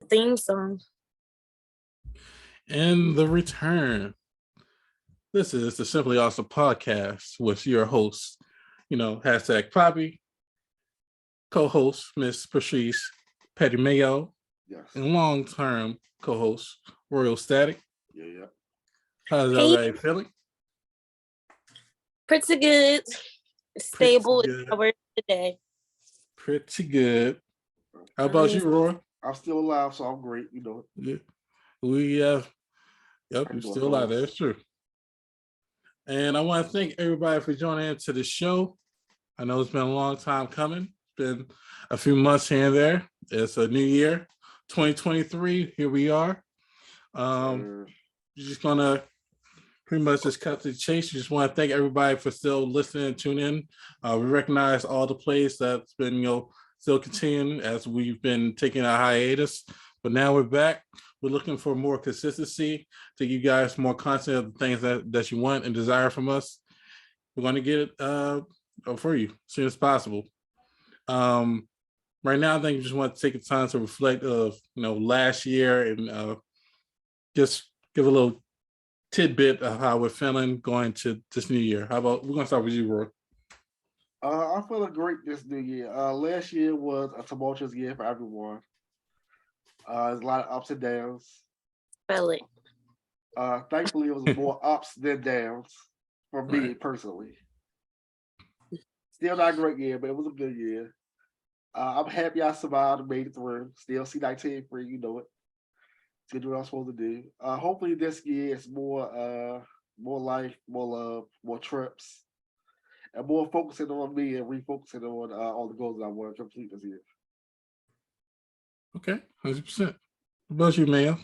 theme song. And the return. This is the Simply Awesome podcast with your host, hashtag Poppy, co-host Miss Patrice Petty Mayo, Yes. and long-term co-host Royal Static. Yeah. How's Hey. everybody feeling? Pretty good. Stable hours today. Pretty good. How about you, Roy? I'm still alive, so I'm great. You know. Yeah. Yep, you're still alive. That's true. And I want to thank everybody for joining into the show. I know it's been a long time coming. It's been a few months here and there. It's a new year, 2023. Here we are. You're just gonna pretty much just cut to the chase. We just want to thank everybody for still listening and tuning in. We recognize all the plays that's been, still continuing as we've been taking a hiatus. But now we're back. We're looking for more consistency to give you guys more content of the things that you want and desire from us. We're going to get it for you as soon as possible. Right now, I think we just want to take the time to reflect of last year and just give a little tidbit of how we're feeling going to this new year. How about we're going to start with you, Roy? I'm feeling great this new year. Last year was a tumultuous year for everyone. There's a lot of ups and downs. Spell it. Thankfully, it was more ups than downs for me personally. Still not a great year, but it was a good year. I'm happy I survived and made it through. Still C19 free, you know it. Still do what I'm supposed to do. Hopefully this year is more life, more love, more trips, and more focusing on me and refocusing on all the goals that I want to complete this year. Okay, 100%. What about you, Mayo?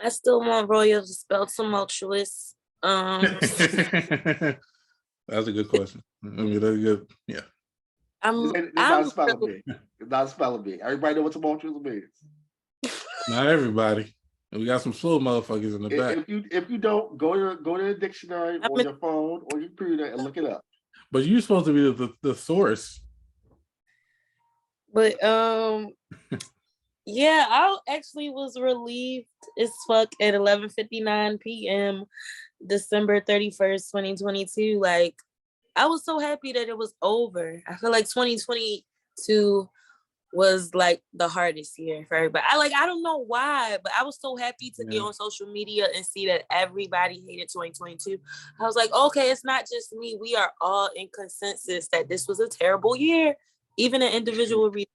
I still want Royal to spell tumultuous. That's a good question. I mean, that's good. Yeah. It's not a spelling bee. It's not a spelling bee. Everybody know what tumultuous means. Not everybody. We got some slow motherfuckers in the back. If you don't, go to the dictionary on your phone or your computer and look it up. But you're supposed to be the source. But yeah, I actually was relieved as fuck at 11:59 p.m. December 31st, 2022. Like, I was so happy that it was over. I feel like 2022 was like the hardest year for everybody. I don't know why, but I was so happy to get on social media and see that everybody hated 2022. I was like, okay, it's not just me. We are all in consensus that this was a terrible year, even an individual reason.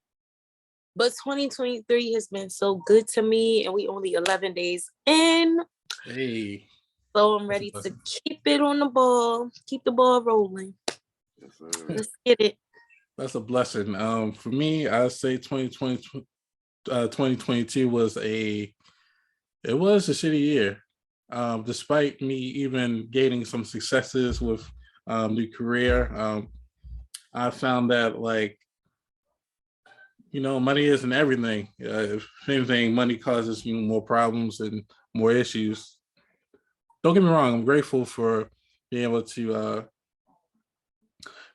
But 2023 has been so good to me, and we only 11 days in. Hey. So I'm ready to keep it on the ball, keep the ball rolling. Yes, let's get it. That's a blessing. For me, I say 2022 was a shitty year. Despite me even gaining some successes with the career, I found that money isn't everything. If anything, money causes more problems and more issues. Don't get me wrong, I'm grateful for being able to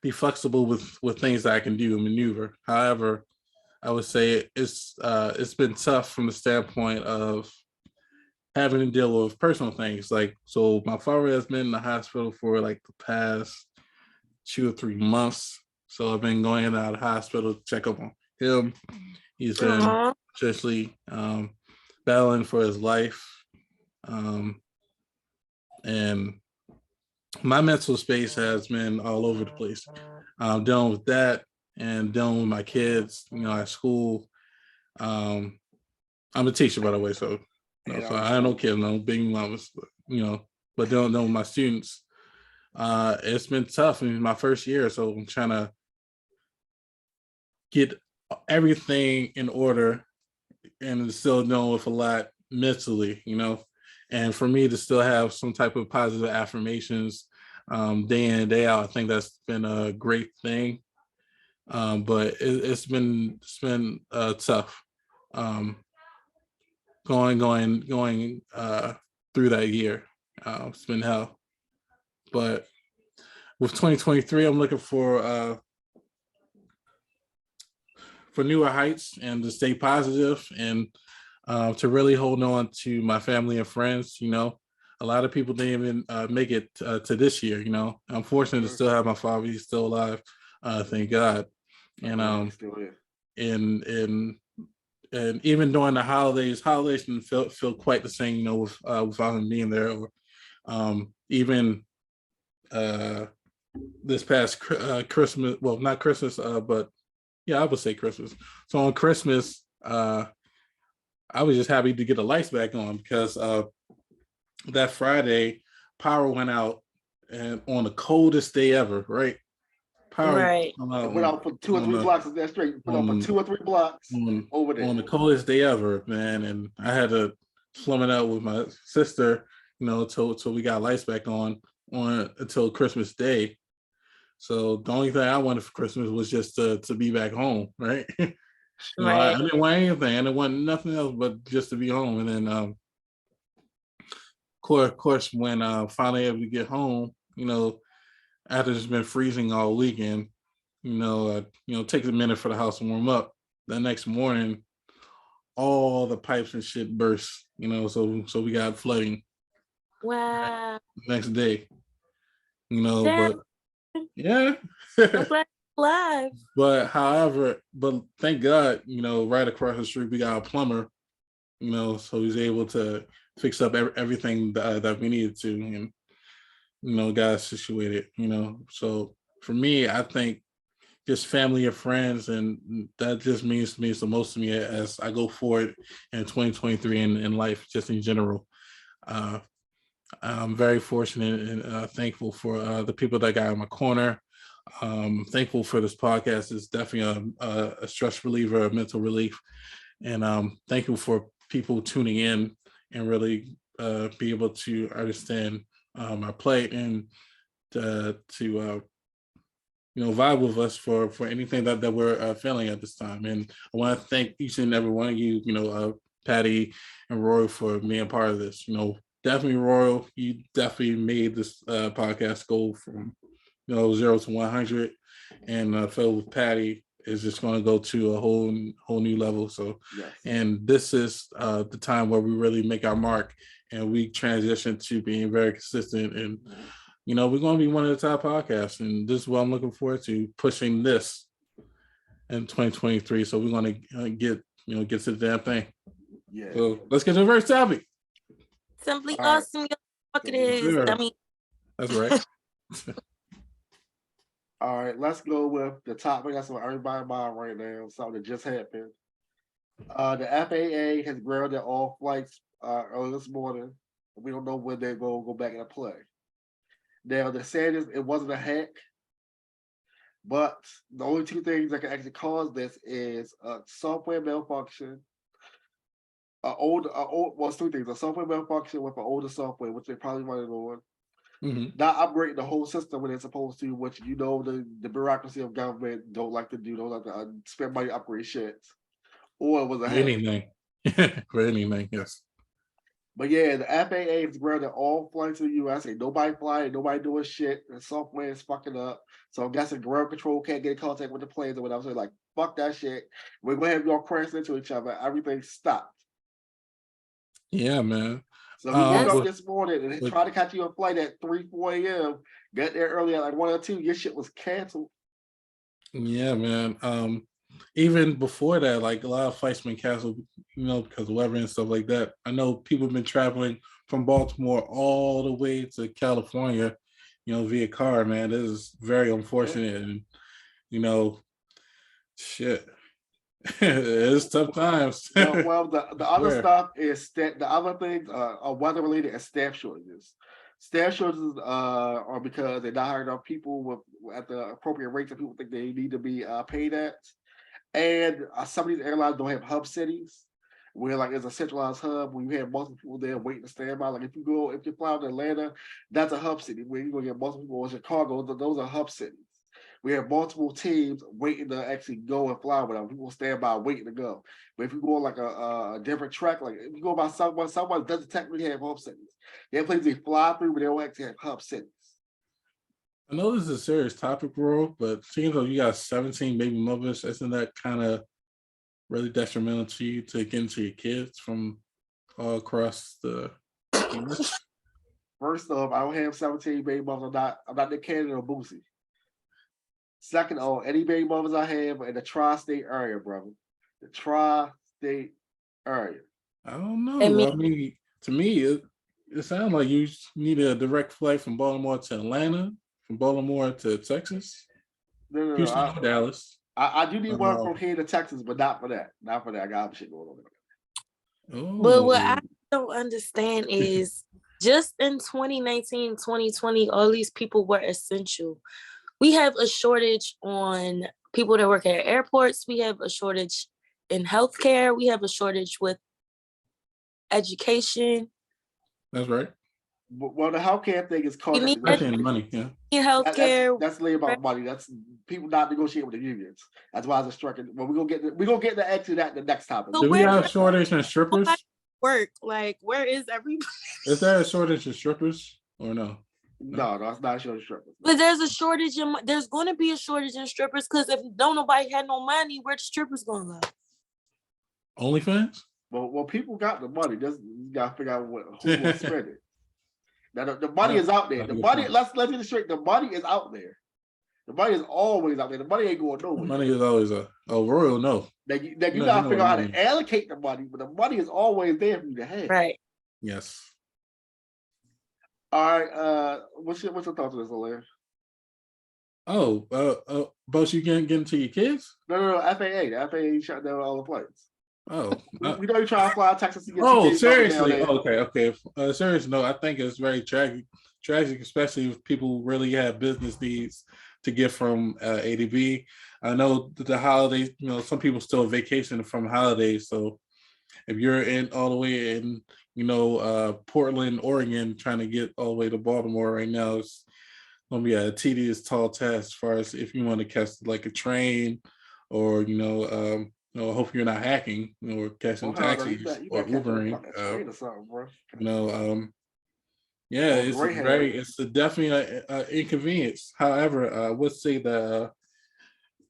be flexible with things that I can do and maneuver. However, I would say it's been tough from the standpoint of having to deal with personal things. So my father has been in the hospital for the past 2 or 3 months. So I've been going in and out of the hospital to check up on him. He's been essentially battling for his life. And my mental space has been all over the place. Dealing with that and dealing with my kids, at school. I'm a teacher, by the way, so so I have no kids, no big mamas, but dealing with my students, it's been tough. In my first year, so I'm trying to get everything in order and still dealing with a lot mentally, and for me to still have some type of positive affirmations day in and day out, I think that's been a great thing. But it's been tough going through that year. It's been hell. But with 2023, I'm looking for for newer heights and to stay positive and to really hold on to my family and friends. You know, a lot of people didn't even make it to this year. You know, I'm fortunate to still have my father. He's still alive. Thank God. And still is. And even during the holidays didn't feel quite the same. You know, without him being there, or even this past Christmas. Well, not Christmas, but yeah, I would say Christmas. So on Christmas, I was just happy to get the lights back on because that Friday, power went out, and on the coldest day ever, right? Power Right. went out It went out for 2 or 3 blocks of that straight. Put out for 2 or 3 blocks over there. on the coldest day ever, man. And I had to slum it out with my sister, you know, till we got lights back on until Christmas Day. So the only thing I wanted for Christmas was just to be back home, right? You know, I didn't want anything. I didn't want nothing else but just to be home. And then, of course, when finally able to get home, you know, after it's been freezing all weekend, you know, takes a minute for the house to warm up. The next morning, all the pipes and shit burst. You know, so we got flooding. Wow. Next day, you know, Damn. but yeah. I'm glad you're alive. But thank God, you know, right across the street we got a plumber, you know, so he's able to fix up everything that we needed to, and you know, got us situated, you know. So for me, I think just family and friends, and that just means the most to me as I go forward in 2023 and in life, just in general. I'm very fortunate and thankful for the people that got in my corner. Thankful for this podcast. It's definitely a stress reliever, a mental relief, and thankful for people tuning in and really be able to understand our plight and to you know, vibe with us for anything that we're feeling at this time. And I want to thank each and every one of you, you know, Patty and Roy, for being part of this. You know, definitely Royal, you definitely made this podcast go from, you know, 0 to 100, and Phil with Patty is just going to go to a whole new level. So, yes. And this is the time where we really make our mark and we transition to being very consistent, and you know, we're going to be one of the top podcasts, and this is what I'm looking forward to, pushing this in 2023. So we're going to get to the damn thing. Yeah. So let's get to the first topic. Simply awesome. Fuck it is. Sure. Dummy. That's right. All right, let's go with the topic that's on everybody's mind right now. Something that just happened. The FAA has grounded all flights early this morning. We don't know when they're going to go back into play. Now, the Sanders, it wasn't a hack, but the only 2 things that can actually cause this is a software malfunction. It's 3 things: a software malfunction with an older software, which they probably running on. Mm-hmm. Not upgrading the whole system when they're supposed to, which you know the bureaucracy of government don't like to do. Don't like to spend money to upgrade shit. Or it was a hack. Anything. For anything, yes. But yeah, the FAA is grounded all flights in the U.S. Ain't nobody flying, nobody doing shit. The software is fucking up. So I'm guessing ground control can't get in contact with the planes or whatever. So like, fuck that shit. We're going to have y'all crash into each other. Everything stopped. Yeah, man. So we woke up this morning and tried to catch you a flight at 3, 4 a.m. Got there early at like 1 or 2. Your shit was canceled. Yeah, man. Even before that, like a lot of flights been canceled, you know, because of weather and stuff like that. I know people have been traveling from Baltimore all the way to California, you know, via car, man. This is very unfortunate. And, you know, shit. It's tough times. Well, the other stuff is the other things are weather related and staff shortages. Staff shortages are because they're not hiring enough people at the appropriate rates that people think they need to be paid at. And some of these airlines don't have hub cities where like it's a centralized hub where you have multiple people there waiting to stand by. Like if you fly out to Atlanta, that's a hub city where you're gonna get multiple people. Or Chicago, those are hub cities. We have multiple teams waiting to actually go and fly with them. People stand by waiting to go. But if you go on like a different track, like if you go by someone doesn't technically have hub cities. They have places they fly through, but they don't actually have hub cities. I know this is a serious topic, bro, but seems like you got 17 baby mothers. Isn't that kind of really detrimental to you to get into your kids from all across the US? First off, I don't have 17 baby mothers. I'm not Nick Cannon or Boosie. Second off, any baby mothers I have are in the tri-state area, brother. The tri-state area. I don't know. I mean, to me, it sounds like you need a direct flight from Baltimore to Atlanta, from Baltimore to Texas, No. Houston or Dallas. I do need one from here to Texas, but not for that. Not for that. I got other shit going on there. But what I don't understand is just in 2019, 2020, all these people were essential. We have a shortage on people that work at airports. We have a shortage in healthcare. We have a shortage with education. That's right. Well, the healthcare thing is called money. Yeah, healthcare. That's really about money. That's people not negotiating with the unions. That's why it's a striking. Well, we're gonna get the actually that the next topic. Do we have a shortage in strippers? Work like where is everybody? Is there a shortage of strippers or no? No, that's not a shortage of strippers. But there's a shortage in. There's going to be a shortage in strippers because if nobody had no money, where the strippers going to go? OnlyFans. Well, people got the money. Just you gotta figure out who will spend it. Now the money is out there. The money. Let's get it straight. The money is out there. The money is always out there. The money ain't going nowhere. Money is always royal no. That you gotta figure out how to allocate the money, but the money is always there for you to have. Right. Yes. All right. What's your thoughts on this, Alaire? Both you get into your kids? No. FAA. The FAA shut down all the flights. Oh, we know you're trying to fly to Texas to get. Seriously? Okay. Serious note, I think it's very tragic, especially if people really have business needs to get from A to B. I know the holidays, some people still vacation from holidays. So if you're in all the way in, Portland, Oregon, trying to get all the way to Baltimore right now, it's gonna be a tedious, tall task as far as if you want to catch like a train or I hope you're not hacking or catching taxis or Ubering. It's definitely an inconvenience. However, I would say that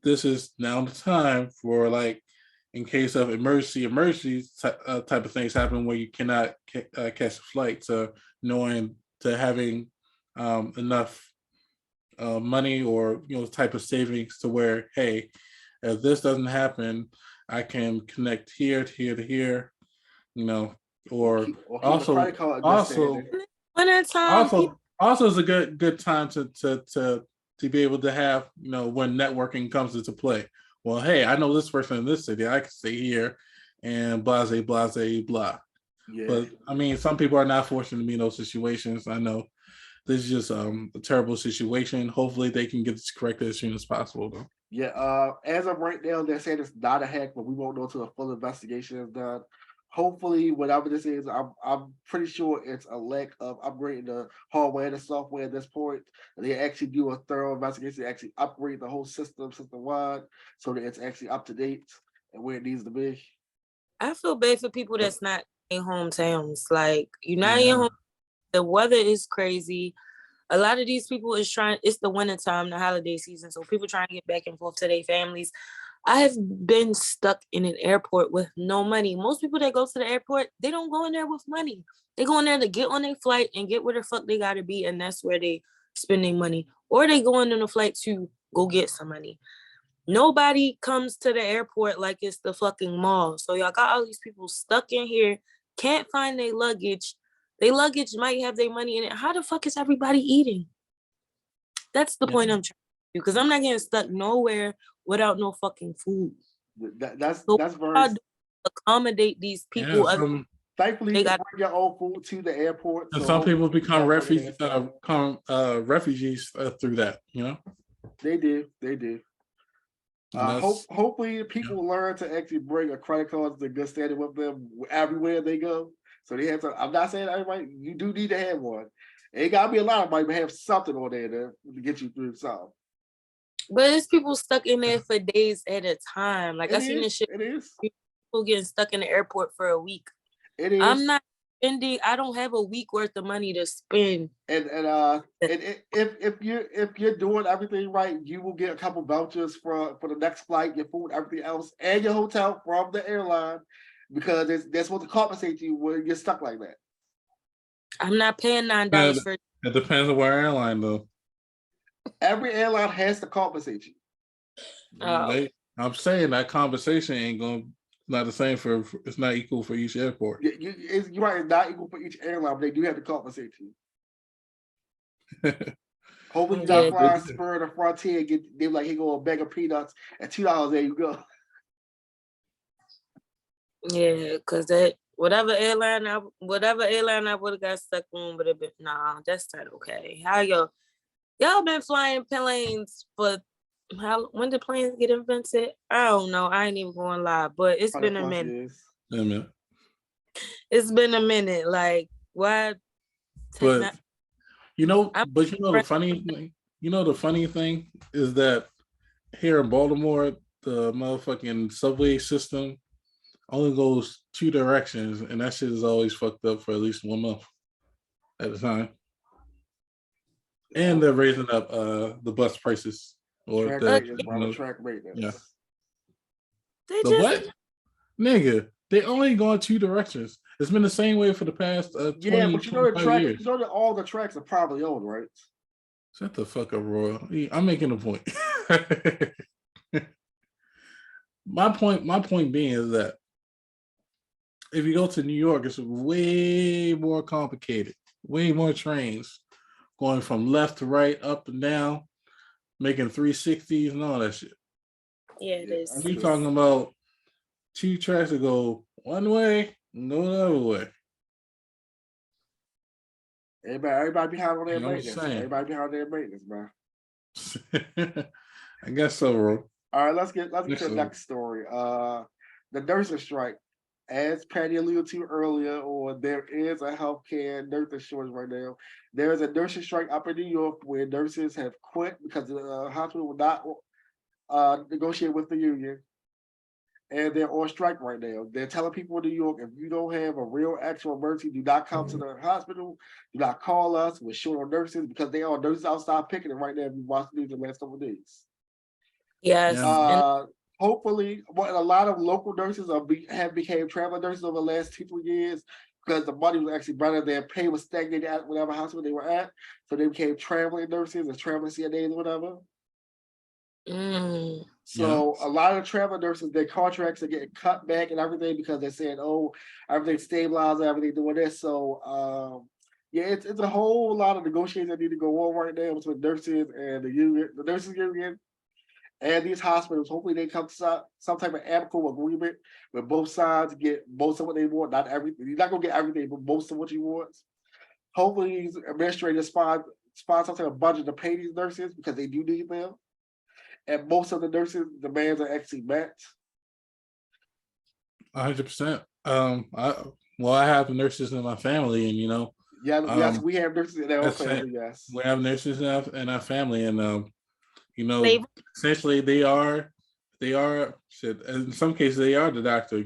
this is now the time for in case of emergencies type of things happen where you cannot catch a flight to having enough money or type of savings to where, hey, if this doesn't happen, I can connect here to here to here, or also is a good time to be able to have, when networking comes into play. Well, hey, I know this person in this city, I can stay here and blah. Yeah. But I mean, some people are not fortunate to be in those situations. I know this is just a terrible situation. Hopefully they can get this corrected as soon as possible though. Yeah, as of right now, they're saying it's not a hack, but we won't know until a full investigation is done. Hopefully, whatever this is, I'm pretty sure it's a lack of upgrading the hardware and the software at this point. And they actually do a thorough investigation, they actually upgrade the whole system-wide, so that it's actually up to date and where it needs to be. I feel bad for people that's not in hometowns. Like, you're not in home. The weather is crazy. A lot of these people it's the winter time, the holiday season, so people trying to get back and forth to their families. I have been stuck in an airport with no money. Most people that go to the airport, they don't go in there with money. They go in there to get on their flight and get where the fuck they gotta be, and that's where they spending money. Or they going on a flight to go get some money. Nobody comes to the airport like it's the fucking mall. So y'all got all these people stuck in here, can't find their luggage. Their luggage might have their money in it. How the fuck is everybody eating? That's the point I'm trying to do, because I'm not getting stuck nowhere without no fucking food. That's very accommodate these people. Thankfully, you can bring your own food to the airport. And some people become refugees through that. They do. Hopefully, people learn to actually bring a credit card to good standing with them everywhere they go. So they have to. I'm not saying everybody. You do need to have one. It ain't gotta be a lot of money, but have something on there to get you through something. But it's people stuck in there for days at a time. Like I seen this shit. It is. People getting stuck in the airport for a week. It is. I'm not spending. I don't have a week worth of money to spend. And if you're doing everything right, you will get a couple vouchers for the next flight, your food, everything else, and your hotel from the airline, because they're supposed to compensate you when you're stuck like that. I'm not paying $9 for. It depends on what airline though. Every airline has to compensate you. I'm saying that compensation ain't not the same it's not equal for each airport. You're right, it's not equal for each airline, but they do have to compensate you. Hopefully, you not flying Spur or Frontier. They're like, here go a bag of peanuts at $2. There you go. Yeah, because that whatever airline I would have got stuck on would have been that's not okay. How y'all been flying planes for when did planes get invented? I don't know. I ain't even going to lie, but it's been a minute. It's been a minute. Like why? But the funny thing is that here in Baltimore, the motherfucking subway system only goes 2 directions, and that shit is always fucked up for at least 1 month at a time. And they're raising up the bus prices or track maintenance. Yeah. What? Nigga, they only go in 2 directions. It's been the same way for the past 20, but you know the track, years. you know that all the tracks are probably owned, right? Shut the fuck up, Royal. I'm making a point. My point being is that if you go to New York, it's way more complicated, way more trains going from left to right, up and down, making 360s and all that shit. Yeah, it is. You talking about 2 tracks that go one way and go the other way. Everybody behind on their maintenance. Everybody behind their maintenance, man. I guess so, bro. All right, let's get to the next story. The nursing strike. As Patty alluded to earlier, there is a healthcare nursing shortage right now. There is a nursing strike up in New York where nurses have quit because the hospital will not negotiate with the union. And they're on strike right now. They're telling people in New York, if you don't have a real actual emergency, do not come to the hospital. Do not call us. We're short on nurses because they are nurses outside picking it right now if you watch the news the last couple of days. Yes. Hopefully, a lot of local nurses have became travel nurses over the last 2-3 years because the money was actually better. Their pay was stagnated at whatever hospital they were at. So they became traveling nurses and traveling CNAs or whatever. So a lot of travel nurses, their contracts are getting cut back and everything because they're saying, everything's stabilized, everything doing this. So it's a whole lot of negotiations that need to go on right now between nurses and the union, the nurses union, and these hospitals. Hopefully they come to some type of amicable agreement where both sides get most of what they want. Not everything. You're not gonna get everything, but most of what you want. Hopefully these administrators find some type of budget to pay these nurses because they do need them. And most of the nurses' demands are actually met. 100%. I have nurses in my family, and yes, we have nurses in our family. Yes, we have nurses in our family, and essentially they are in some cases they are the doctor.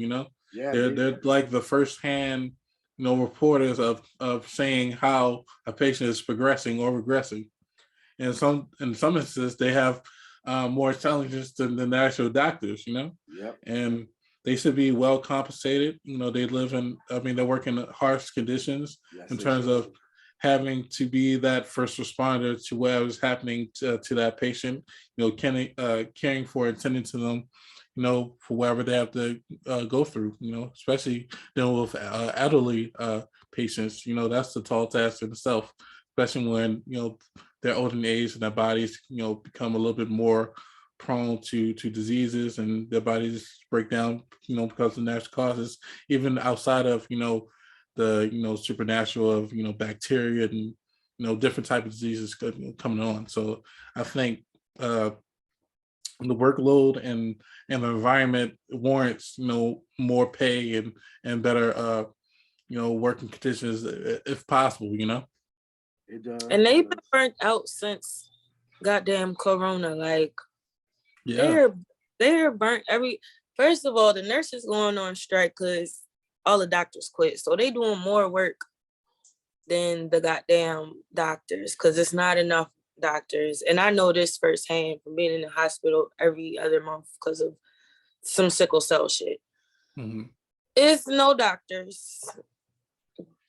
They're like the first-hand reporters of saying how a patient is progressing or regressing. And in some instances they have more intelligence than the actual doctors, and they should be well compensated. They work in harsh conditions in terms of having to be that first responder to whatever's happening to that patient, caring for, attending to them, for whatever they have to go through, especially dealing with elderly patients. That's the tall task in itself, especially when, they're older in age and their bodies, become a little bit more prone to diseases and their bodies break down, because of natural causes, even outside of, the, supernatural of, bacteria and, different type of diseases coming on. So I think the workload and the environment warrants, more pay and better, working conditions if possible, It does. And they've been burnt out since goddamn Corona. Like, they're burnt First of all, the nurses going on strike because all the doctors quit. So they doing more work than the goddamn doctors because it's not enough doctors. And I know this firsthand from being in the hospital every other month because of some sickle cell shit. Mm-hmm. It's no doctors.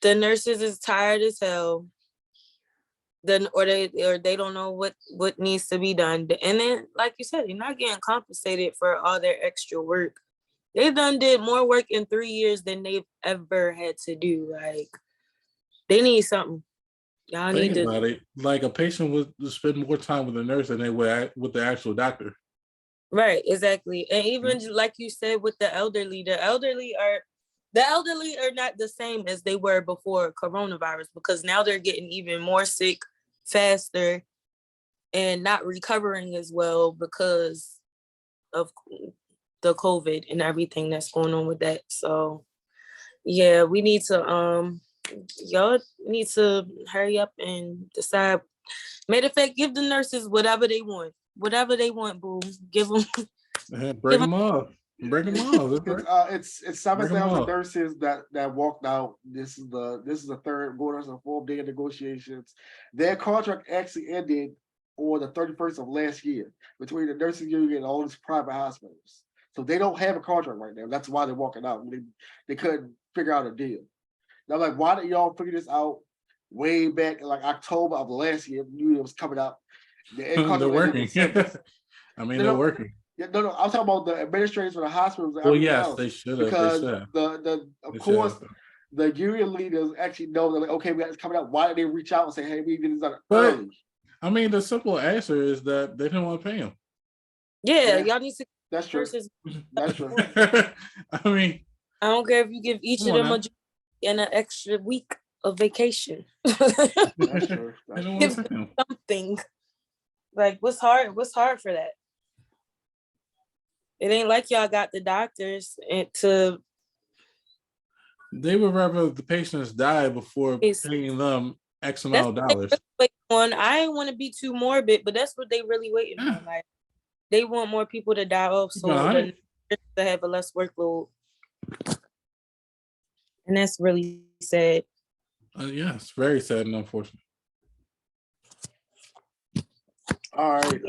The nurses is tired as hell. Or they don't know what needs to be done. And then, like you said, you're not getting compensated for all their extra work. They did more work in 3 years than they've ever had to do. Like, they need something. Y'all Think need about it. Like a patient would spend more time with a nurse than they would with the actual doctor. Right, exactly. And even like you said with the elderly are not the same as they were before coronavirus because now they're getting even more sick faster and not recovering as well because of the COVID and everything that's going on with that. So yeah, we need to y'all need to hurry up and decide. Matter of fact, give the nurses whatever they want. Whatever they want, boo. Give them. Break them off. Break them off. It's 7,000 nurses that walked out. This is the third, going on the fourth day of negotiations. Their contract actually ended on the 31st of last year between the nursing union and all these private hospitals. So they don't have a contract right now. That's why they're walking out. They couldn't figure out a deal. Now, like, why did y'all figure this out way back in like October of last year? Knew it was coming up. They're working. I mean, they're working. Yeah, no, I'm talking about the administrators for the hospitals. Well, yes, they should have. Because the union leaders actually know that, like, okay, we got this coming up. Why did they reach out and say, hey, we did this early? I mean, the simple answer is that they didn't want to pay them. Yeah, y'all need to. That's true. That's true. I mean, I don't care if you give each of them an extra week of vacation. That's true. Give them something. Like, what's hard? What's hard for that? It ain't like y'all got the doctors to. They would rather the patients die before paying them X amount of dollars. I ain't want to be too morbid, but that's what they really waiting on. Like, they want more people to die off so to have a less workload. And that's really sad. Yes, very sad and unfortunate. All right,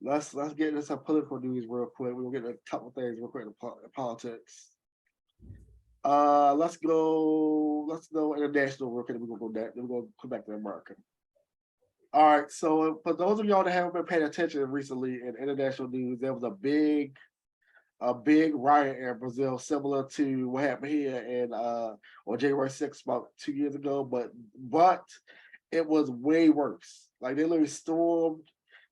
let's get into some political news real quick. We'll get a couple things real quick in politics. Let's go international real quick. We're gonna go back. Then we're gonna come back to America. All right. So for those of y'all that haven't been paying attention recently in international news, there was a big riot in Brazil, similar to what happened here in on January 6th about 2 years ago, but it was way worse. Like, they literally stormed.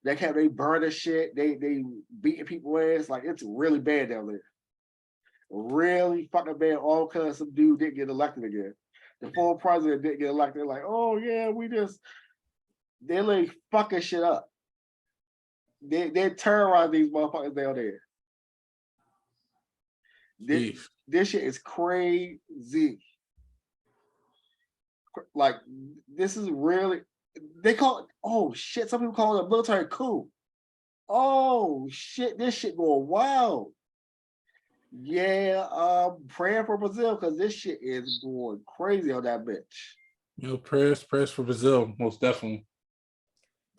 They burning shit. They beating people ass. Like, it's really bad down there. Really fucking bad. All because some dude didn't get elected again. The former president didn't get elected. They're like, oh yeah, they're like fucking shit up. They terrorize these motherfuckers down there. This shit is crazy. Like, this is really, they call it, oh shit, some people call it a military coup. Oh shit, this shit going wild. Yeah, praying for Brazil because this shit is going crazy on that bitch. Prayers for Brazil, most definitely.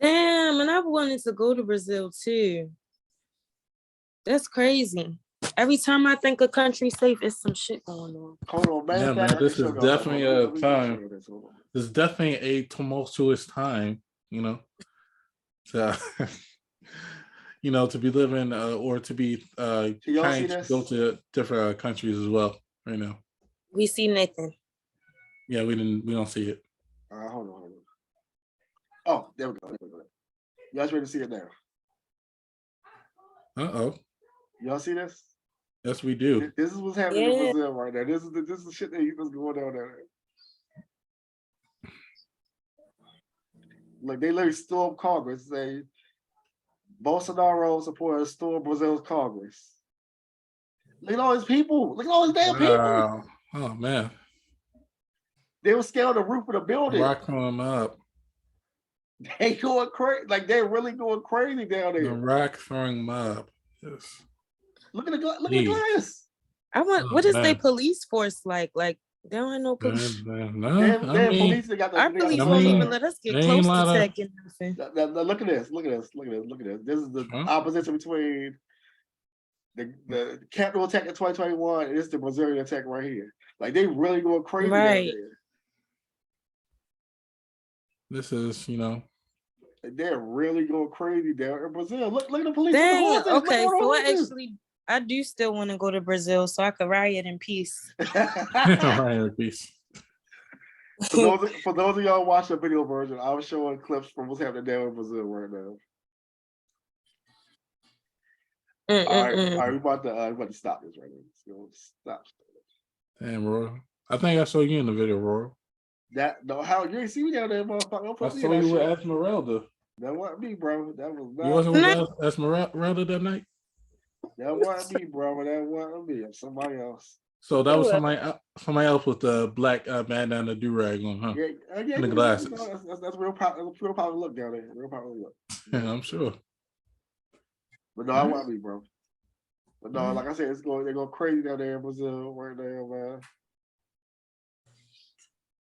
Damn, and I wanted to go to Brazil too. That's crazy. Every time I think a country's safe, it's some shit going on. Hold on, man. Yeah, man, this is definitely a time. This is definitely a tumultuous time, to, to be living or to be trying to go to different countries as well right now. We see nothing. Yeah, we don't see it. Hold on. Oh, there we go. You guys ready to see it now? Uh-oh. Y'all see this? Yes, we do. This is what's happening in Brazil right now. This is the shit that's going on there. Like, they literally stormed Congress, say Bolsonaro supporters stormed Brazil's Congress. Look at all these people. Look at all these damn people. Oh man. They were scaling the roof of the building. Rocking them up. They going crazy. Like, they're really going crazy down there. The rock throwing them up. Yes. Look at the glass. I want. Oh, What is their man. police force like? Like they don't have no police. No, I Damn mean, police, they got Our they got the police I won't even mean, let us there get ain't close a to lot of. tech and nothing. Now, look at this. Look at this. Look at this. Look at this. This is the opposition between the Capitol attack in 2021 and it's the Brazilian attack right here. Like they really going crazy out Right. there. This is, Like, they're really going crazy there in Brazil. Look at the police on the Dang. horses. Okay, so I do still want to go to Brazil so I could riot in peace. right, peace. For those of y'all watching the video version, I was showing clips from what's happening down in Brazil right now. All right, we about to stop this right now. Stop. Damn, Royal. I think I saw you in the video, Royal. How you ain't see me down there, motherfucker? I saw you with Esmeralda. That wasn't me, bro. That was not. You wasn't with Esmeralda that night? That wasn't me, bro. That wasn't me. Somebody else. So that was somebody else with the black bandana do-rag on, huh? Yeah, and the glasses. That's real popular look down there. Real popular look. Yeah, I'm sure. But no, I wasn't me, bro. But no, like I said, they're going crazy down there in Brazil right now, man.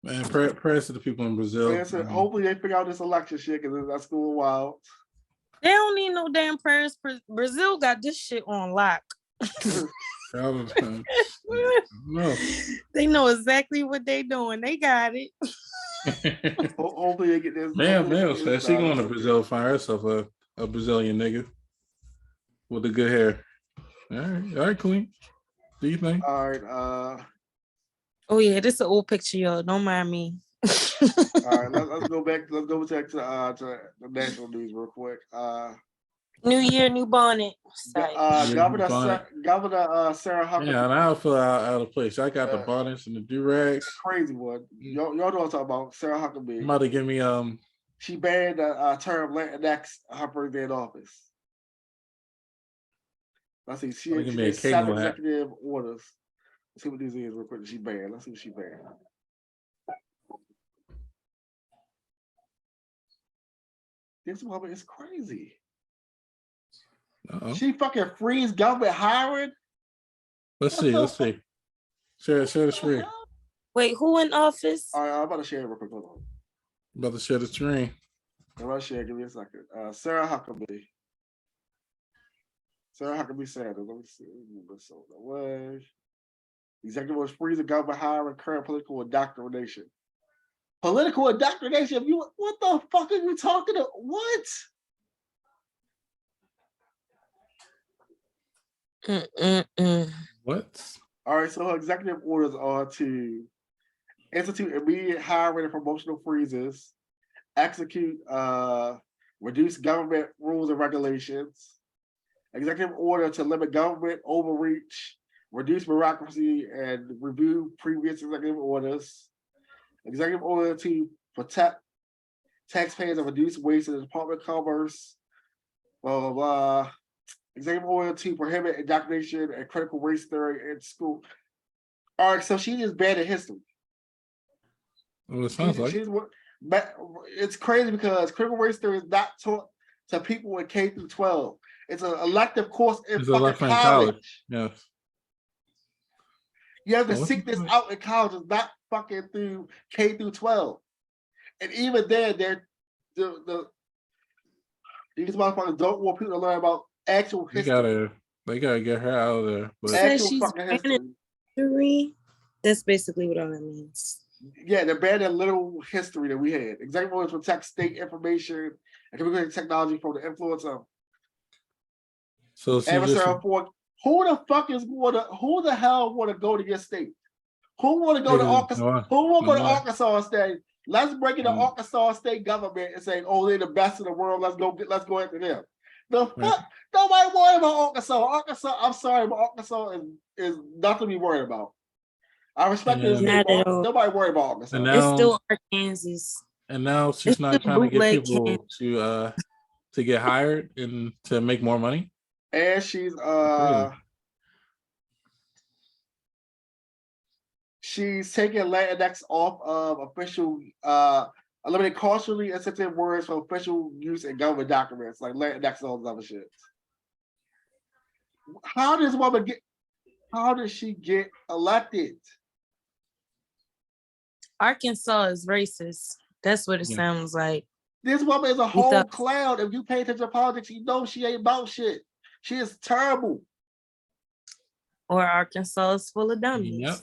Man, prayers to the people in Brazil. Hopefully they figure out this election shit because that's going wild. They don't need no damn prayers. Brazil got this shit on lock. No. They know exactly what they doing. They got it. Hopefully they get this. Man, she going to Brazil find herself a Brazilian nigga with the good hair. All right, Queen. Do you think? All right. Oh yeah, this is an old picture, y'all. Don't mind me. All right, let's go back. Let's go back to the national news real quick. New year, new bonnet. Governor Sarah Huckabee. Yeah, and I feel out of place. I got the bonnets and the do-rags. Crazy one. Y'all know what I'm talking about. Sarah Huckabee. You might have given me She banned the term Latinx her birthday in office. Let's see. She did 7 executive orders. Let's see what these is real quick. She banned. Let's see what she banned. This woman is crazy. Uh-oh. She fucking frees government hiring. Let's see. Share the screen. Wait, who in office? All right, I'm about to share it real quick. Hold on. About to share the screen. I'm about to share. Give me a second. Sarah Huckabee. Sarah Huckabee Sanders. Let me see. Move this away. Executive orders frees the government hiring current political indoctrination. Political indoctrination? What the fuck are you talking about? What? What? All right, so her executive orders are to institute immediate hiring and promotional freezes, execute reduce government rules and regulations, executive order to limit government overreach, reduce bureaucracy, and review previous executive orders, executive order to protect taxpayers and reduce waste in the Department of Commerce, blah, blah, blah. Executive order to prohibit indoctrination and critical race theory in school. All right, so she is banned in history. Well, it sounds like. It's crazy because critical race theory is not taught to people in K through 12. It's an elective course in fucking college. Yes. You have to seek this out in college. It's not fucking through K through 12. And even then, these motherfuckers don't want people to learn about actual history. They gotta get her out of there. But Actual fucking history. That's basically what all that means. Yeah, they're banning literal history that we had. Executive orders protect state information and communication technology from the influence of adversarial force. Who the hell want to go to your state? Who want to go to Arkansas? Who want to go to Arkansas and say, let's break into Arkansas state government and say, oh, they're the best in the world. Let's go after them. The fuck? Nobody worry about Arkansas. Arkansas, I'm sorry, but Arkansas is nothing to be worried about. I respect this. Nobody worry about Arkansas. And now, it's still Arkansas. And now she's not trying to get people to get hired and to make more money. And she's taking Latinx off of official eliminating culturally insensitive words from official use in government documents like Latinx and all this other shit. How does this woman get How did she get elected? Arkansas is racist. That's what it sounds like. This woman is a whole clown. If you pay attention to politics, you know she ain't about shit. She is terrible. Or Arkansas is full of dummies. Yep.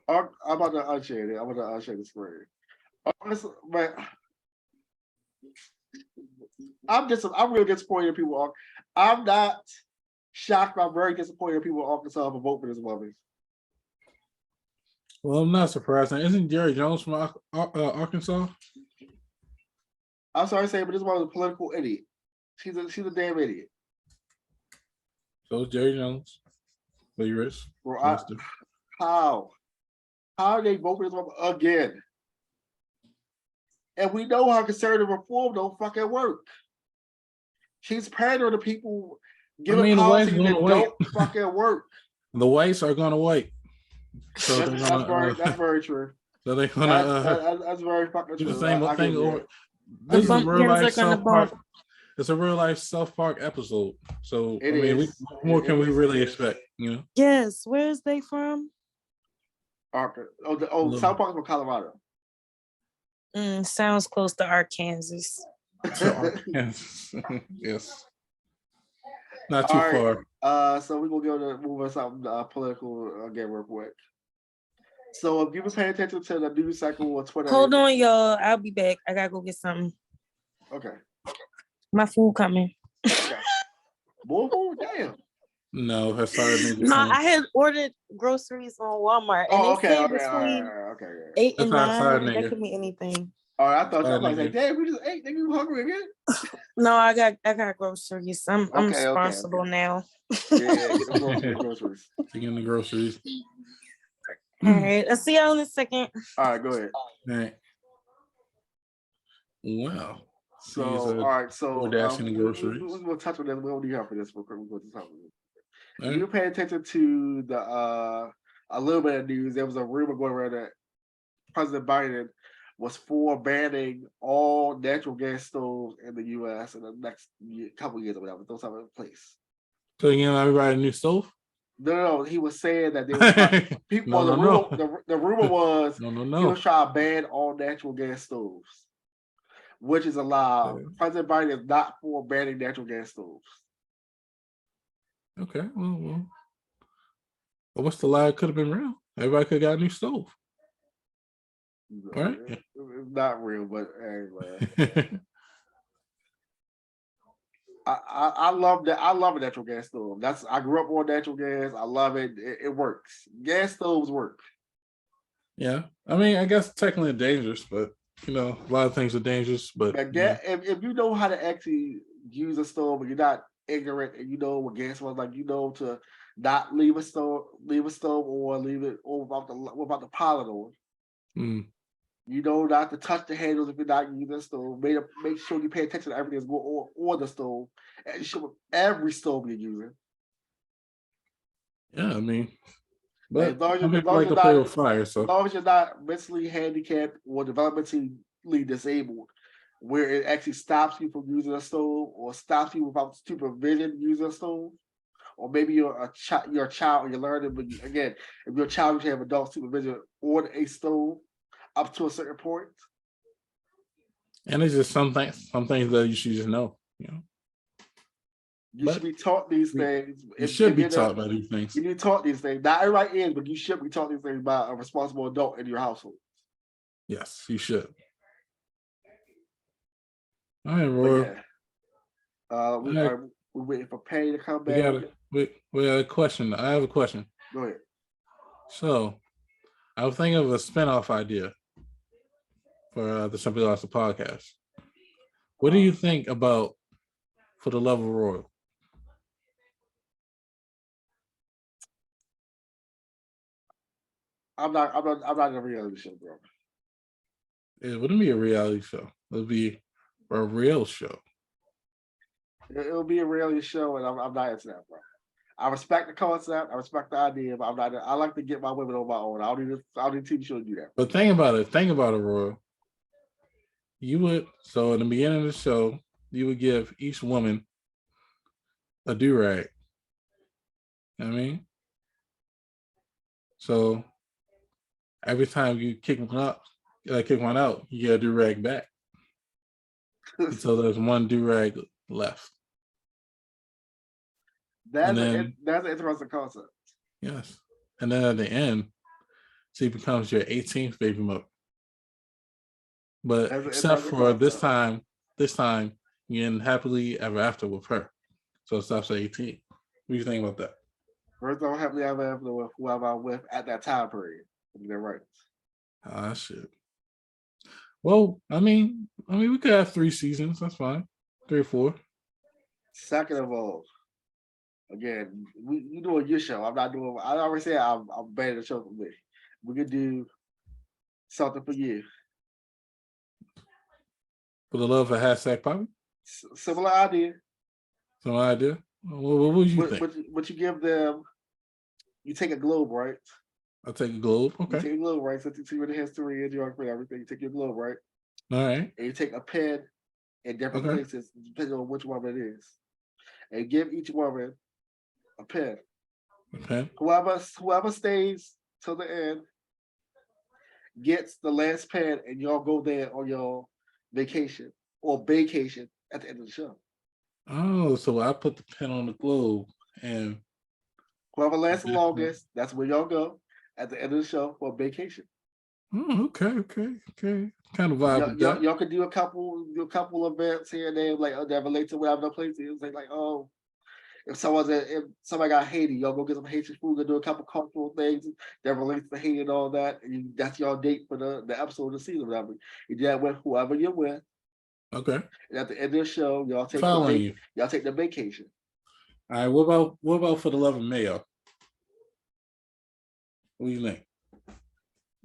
I'm about to unshare it. I'm about to unshare the screen. But I'm really disappointed in people. I'm not shocked, but I'm very disappointed in people in Arkansas for voting for this woman. Well, I'm not surprised. Isn't Jerry Jones from Arkansas? I'm sorry to say, but this woman's a political idiot. She's a damn idiot. So is Jerry Jones. Vigorous. How did they vote for this woman again? And we know how conservative reform don't fucking work. She's pandering to people, giving policies that don't fucking work. The whites are going to wait. So that's very true. So they're gonna. That's very fucking true. The same thing over. This is a real life South Park. It's a real life South Park episode. So what more can we really expect? You know. Yes. Where is they from? South Park from Colorado. Sounds close to Arkansas. Yes. Not too far. So we're gonna move on something political again real quick. So if you've been paying attention to the news cycle on Twitter. Hold on, y'all. I'll be back. I gotta go get something. Okay. My food coming. Okay. More food? Damn. No, I started. No, I had ordered groceries on Walmart. And okay. 8 and 9. That could be anything. All right, I thought I was like, damn, we just ate. Nigga, you hungry again? No, I got groceries. I'm responsible now. Yeah, groceries. Taking the groceries. All right, I'll see y'all in a second. All right, go ahead. All right. Wow. So, all right, so we're dashing the groceries. We're gonna touch on this. We don't need help for this real quick. We're going to talk about it. You pay attention to the a little bit of news. There was a rumor going around that President Biden was for banning all natural gas stoves in the U.S. in the next couple of years or whatever. Those have in place. So you know everybody a new stove? No. He was saying that there was people. The rumor was he was trying to ban all natural gas stoves, which is allowed. Yeah. President Biden is not for banning natural gas stoves. Okay, well, what's the lie? It could have been real. Everybody could have got a new stove. Right? It's not real, but anyway. I love that. I love a natural gas stove. I grew up on natural gas. I love it. It works. Gas stoves work. Yeah, I mean, I guess technically dangerous, but you know, a lot of things are dangerous. But if you know how to actually use a stove, and you're not ignorant, and you know what gas was like, you know to not leave a stove, or leave it without the pilot on. Mm. You know not to touch the handles if you're not using the stove. Make sure you pay attention to everything that's going on the stove, and you should every stove you're using. Yeah, I mean, but as long as you're not mentally handicapped or developmentally disabled, where it actually stops you from using a stove or stops you without supervision using a stove, or maybe you're a child and you're learning. But again, if you're a child, you should have adult supervision on a stove up to a certain point. And it's just some things that you should just know. You know, you should be taught these things. You should be taught by these things. You need taught these things. Not everybody is, but you should be taught these things by a responsible adult in your household. Yes, you should. All right, Roy. We're waiting for Pay to come back. We got a question. I have a question. Go ahead. So, I was thinking of a spinoff idea for the Simply Lost podcast. What do you think about For the Love of Royal? I'm not in a reality show, bro. It wouldn't be a reality show. It would be a real show. It'll be a reality show, and I'm not into that, bro. I respect the concept. I respect the idea, but I'm not. I like to get my women on my own. I don't need a TV show to do that. But think about it, Royal. You would, so in the beginning of the show, you would give each woman a do-rag. You know what I mean? So every time you kick one out, you get a do-rag back until there's one do-rag left. That's an interesting concept. Yes. And then at the end, she becomes your 18th baby mother. But except for this time, you end happily ever after with her. So it stops at 18. What do you think about that? First, I'm happily ever after with whoever I'm with at that time period. They're right. Ah, shit. Well, I mean, we could have 3 seasons. That's fine. 3 or 4. Second of all, again, you doing your show. I'm not doing. I already said I'm banning the show for me. We could do something for you. For the love of hashtag Poppy? Similar idea. Some idea? What would you think? But you give them, you take a globe, right? I'll take a globe. Okay. You take a globe, right? So you see what the history and geography and everything. You take your globe, right? All right. And you take a pen in different places, depending on which woman it is. And give each woman a pen. Okay. Whoever stays till the end gets the last pen, and y'all go there on your vacation or vacation at the end of the show. Oh, so I put the pen on the globe, and whoever lasts the longest, that's where y'all go at the end of the show for vacation. Oh, okay. Kind of vibe with that. Y'all could do a couple events here and there, like that relate to whatever the place is. Like, oh, if somebody got Haiti, y'all go get some Haitian food and do a couple cultural things that relates to Haiti and all that. And that's your date for the episode of the season, whatever. You do that with whoever you're with. Okay. And at the end of the show, y'all take y'all take the vacation. All right. What about for the love of mayo? What do you think?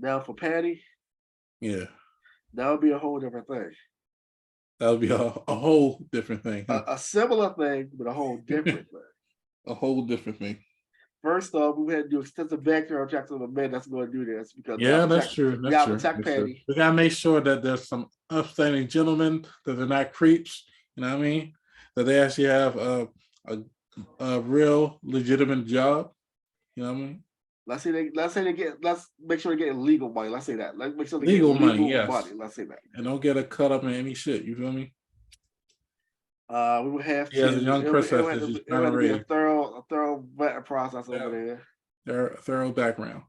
Now for Patty, yeah, that would be a whole different thing. That would be a whole different thing. Huh? A similar thing, but a whole different thing. A whole different thing. First off, we had to do extensive background checks on the men that's going to do this because that's true. We have to check Patty. We gotta make sure that there's some upstanding gentlemen, that they're not creeps. You know what I mean? That they actually have a real legitimate job. You know what I mean? Let's make sure they get legal money. Let's say that. Let's make sure they legal get money. Yes. money. Let's say that. And don't get a cut up in any shit. You feel me? We would have to. As a young princess, it would be a thorough vetting process over there. Thorough background.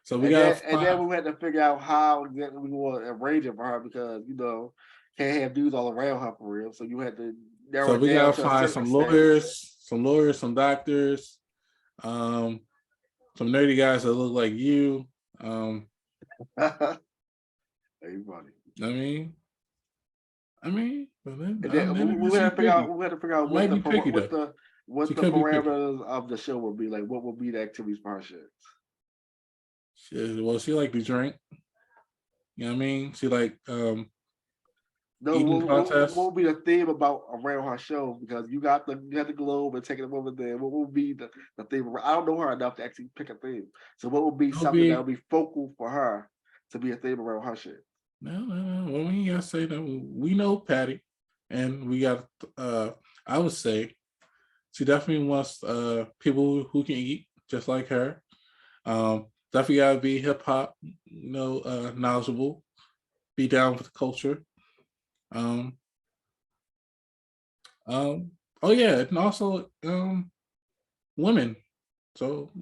So we and then we had to figure out how exactly we want to arrange it for her because can't have dudes all around her for real. So you had to narrow. So we gotta find some lawyers, some doctors, some nerdy guys that look like you. Everybody. But then, we had to figure out what the parameters of the show would be. Like, what would be the activities for her shit? She like to drink. You know what I mean? She like eating contests. What would be the theme about around her show? Because you got the globe and taking them over there. What would be the theme? I don't know her enough to actually pick a theme. So what would be something that would be focal for her to be a theme around her shit? No. Well, we gotta say that we know Patty, and we got. I would say she definitely wants people who can eat just like her. Definitely gotta be hip hop, knowledgeable, be down with the culture. Oh yeah, and also women. So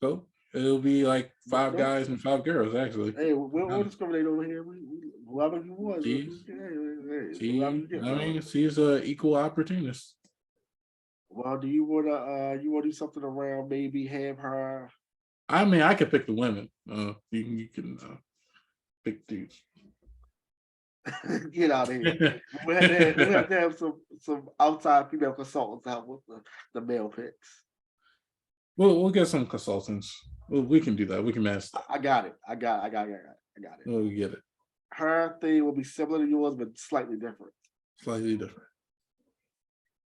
so it'll be like 5 guys and 5 girls actually. Hey, we'll discriminate over here. Whoever you want. She's an equal opportunist. Well, do you wanna do something around maybe have her? I could pick the women. You can pick dudes. Get out of here. we have to have some outside female consultants out with the male picks. We'll get some consultants. We can do that. We can manage that. I got it. We'll get it. Her thing will be similar to yours, but slightly different.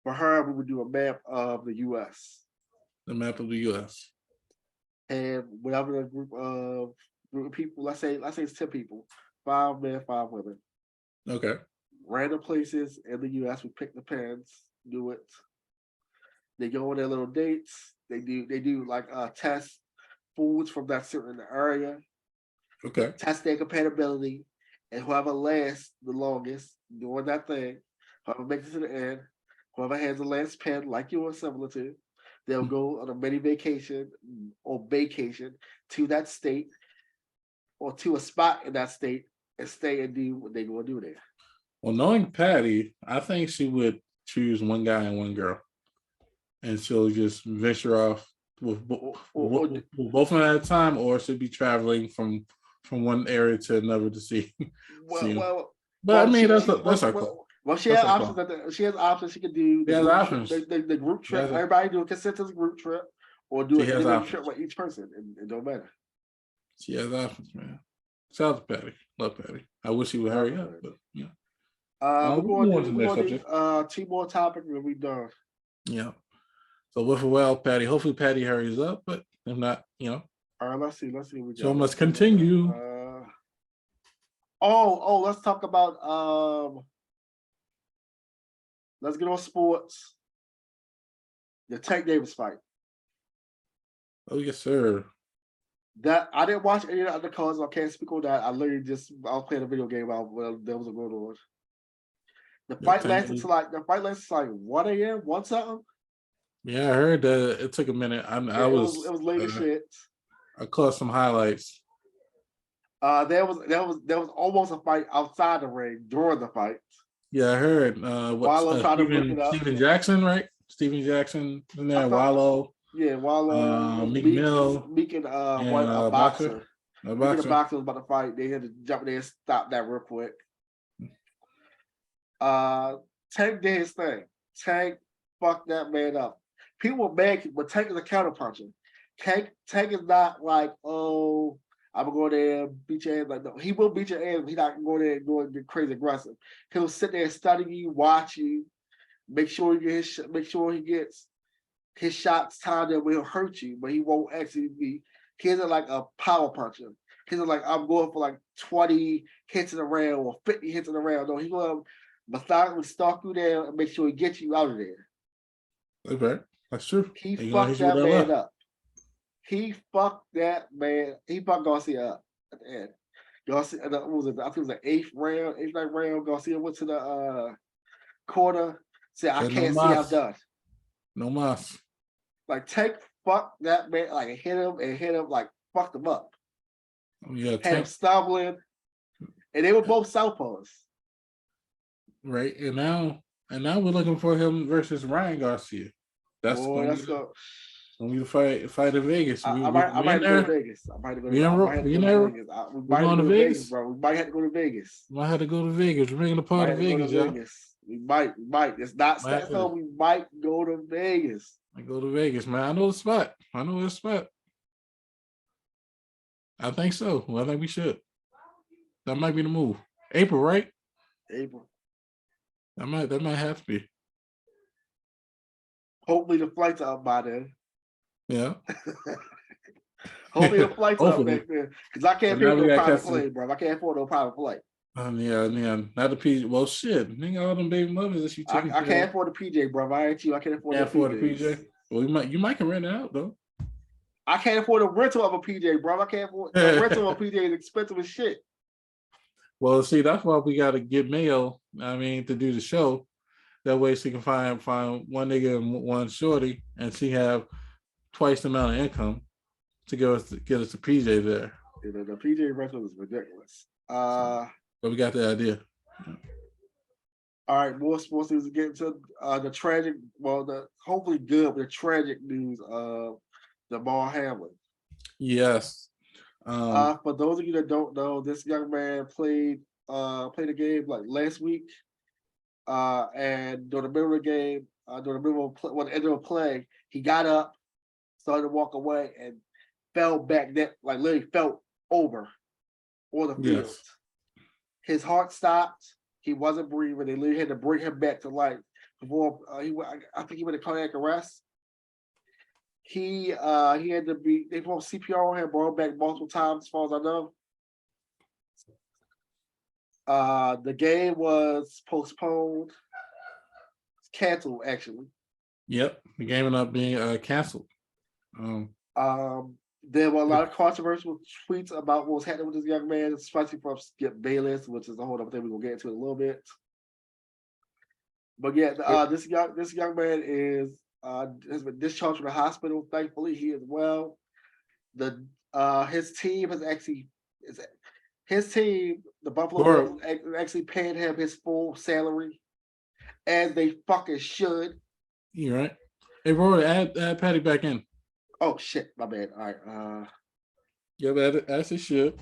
For her, we would do a map of the U.S. The map of the U.S. And whatever the group of people, let's say it's 10 people, 5 men, 5 women. Okay. Random places in the U.S. We pick the pens, do it. They go on their little dates. They do like test foods from that certain area, Okay. test their compatibility, and whoever lasts the longest doing that thing, whoever makes it to the end, whoever has the last pen, like you were similar to, they'll go on a mini vacation or vacation to that state or to a spot in that state and stay and do what they're going to do there. Well, knowing Patty, I think she would choose one guy and one girl, and she'll just venture off with both of them at a time, or she'll be traveling from one area to another to see. But I mean, that's our call. Well, she has options. She has options. She can do the group trip. Everybody do a consensus group trip, or do an individual trip with each person. It don't matter. She has options, man. Shout out to Patty. Love Patty. I wish she would hurry up, but yeah. We're going to do 2 more topics and we done. Yeah. So with a well, Patty. Hopefully Patty hurries up, but if not, All right, let's see. So must continue. Let's talk about let's get on sports. The Tank Davis fight. Oh yes, sir. That I didn't watch any of the other cards. So I can't speak on that. I was playing a video game while there was a going on. The fight lasted like 1 a.m. 1 something. Yeah, I heard that it took a minute. It was late as shit. I caught some highlights. There was almost a fight outside the ring during the fight. Yeah, I heard. Steven Jackson, right? Steven Jackson in there. Wallow. Yeah, Wallow. Meek Mill. Meek and a boxer. A boxer was about to fight. They had to jump there and stop that real quick. Tank did his thing. Tank fucked that man up. People were mad, but Tank is a counterpuncher. Tank is not like, oh, I'm gonna go there and beat your ass. Like, no, he will beat your ass. He's not gonna go there and go and get crazy aggressive. He'll sit there and study you, watch you, make sure he gets his shots timed that will hurt you, but he won't actually be. He isn't like a power puncher. He's like, I'm going for like 20 hits in a round or 50 hits in a round. No, he's gonna methodically stalk you down and make sure he gets you out of there. Okay, that's true. He fucked that man up. He fucked that man. He fucked Garcia up at the end. Garcia, what was it? I think it was the 8th round, 8th round. Garcia went to the corner. Said, I can't see I'm done. No mas. Like, Tank fucked that man. Like, hit him, like, fucked him up. Oh, yeah, had him stumbling. And they were both southpaws. Right. And now we're looking for him versus Ryan Garcia. That's going to fight in Vegas. I might go to Vegas. We might have to go to Vegas, bro. We might have to go to Vegas. Might have to go to Vegas. We're bringing a part of Vegas, y'all. We might. It's not stats though. We might go to Vegas. I go to Vegas, man. I know the spot. I think so. Well, I think we should. That might be the move. April, right? April. That might have to be. Hopefully the flights are up by then. Yeah. Hopefully the flights are up back then. Because I can't pay no private plane, bro. I can't afford no private flight. Yeah. Not the PJ. Well, shit. Nigga, all them baby mothers that you taking. I can't afford the PJ, bro. I ain't you. I can't afford the PJ. Well, you might can rent it out though. I can't afford a rental of a PJ, bro. I can't afford a rental of a PJ is expensive as shit. Well, see, that's why we got to get Mayo. to do the show. That way she can find one nigga and one shorty, and she have twice the amount of income to get us a PJ there. Yeah, the PJ rental is ridiculous. But we got the idea. All right, more sports news. Get into the tragic, hopefully good, but the tragic news of Damar Hamlin. Yes. For those of you that don't know, this young man played a game like last week, and during the middle of the game, during the end of the play, he got up, started to walk away, and fell back. That literally fell over on the field. Yes. His heart stopped. He wasn't breathing. They literally had to bring him back to life before I think he went to cardiac arrest. He had to be. They performed CPR on him, brought him back multiple times, as far as I know. The game was postponed. It's canceled, actually. Yep, the game ended up being canceled. There were a lot of controversial tweets about what was happening with this young man, especially from Skip Bayless, which is a whole other thing we're gonna get into in a little bit. But yeah, this young man has been discharged from the hospital. Thankfully, he is well. His team, the Buffalo Bills, actually paying him his full salary, as they fucking should. You're right. Hey, Roy, add Patty back in. Oh shit, my bad. All right. Yeah, as it should.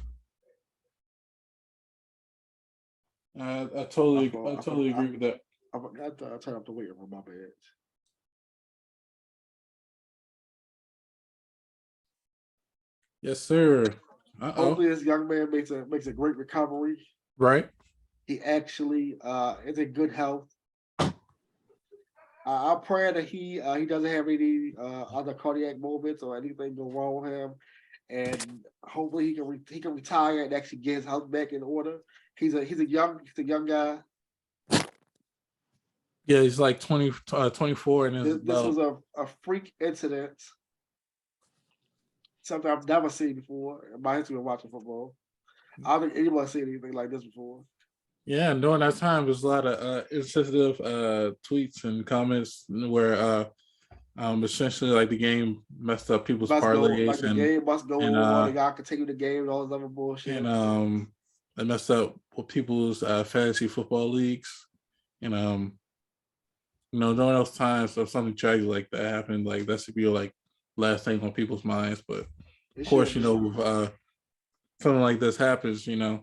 I totally agree with that. I forgot to turn up the weight on my bad. Yes, sir. Hopefully, this young man makes a great recovery. Right. He actually is in good health. I'm praying that he doesn't have any other cardiac movements or anything go wrong with him, and hopefully he can retire and actually get his health back in order. He's a young guy. Yeah, he's like 24, and this was a freak incident. Something I've never seen before in my history of watching football. I don't think anybody's seen anything like this before. Yeah, and during that time, there's a lot of insensitive tweets and comments where essentially like the game messed up people's parlays, the game must go on. They gotta continue the game and all this other bullshit. And it messed up with people's fantasy football leagues. And during those times, if something tragic like that happened, like that should be like last thing on people's minds. But of course, with something like this happens, a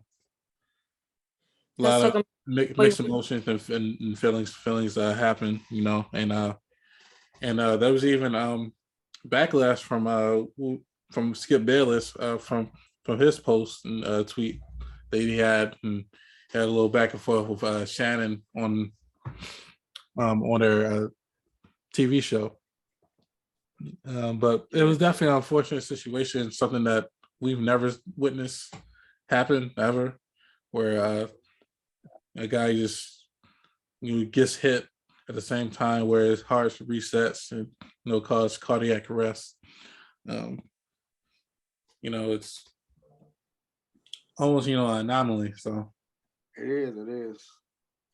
lot of mixed emotions and feelings happen, and there was even backlash from Skip Bayless from his post and tweet that he had, and had a little back and forth with Shannon on their TV show. But it was definitely an unfortunate situation, something that we've never witnessed happen ever, where a guy just gets hit at the same time where his heart resets and cause cardiac arrest. It's almost an anomaly. So it is.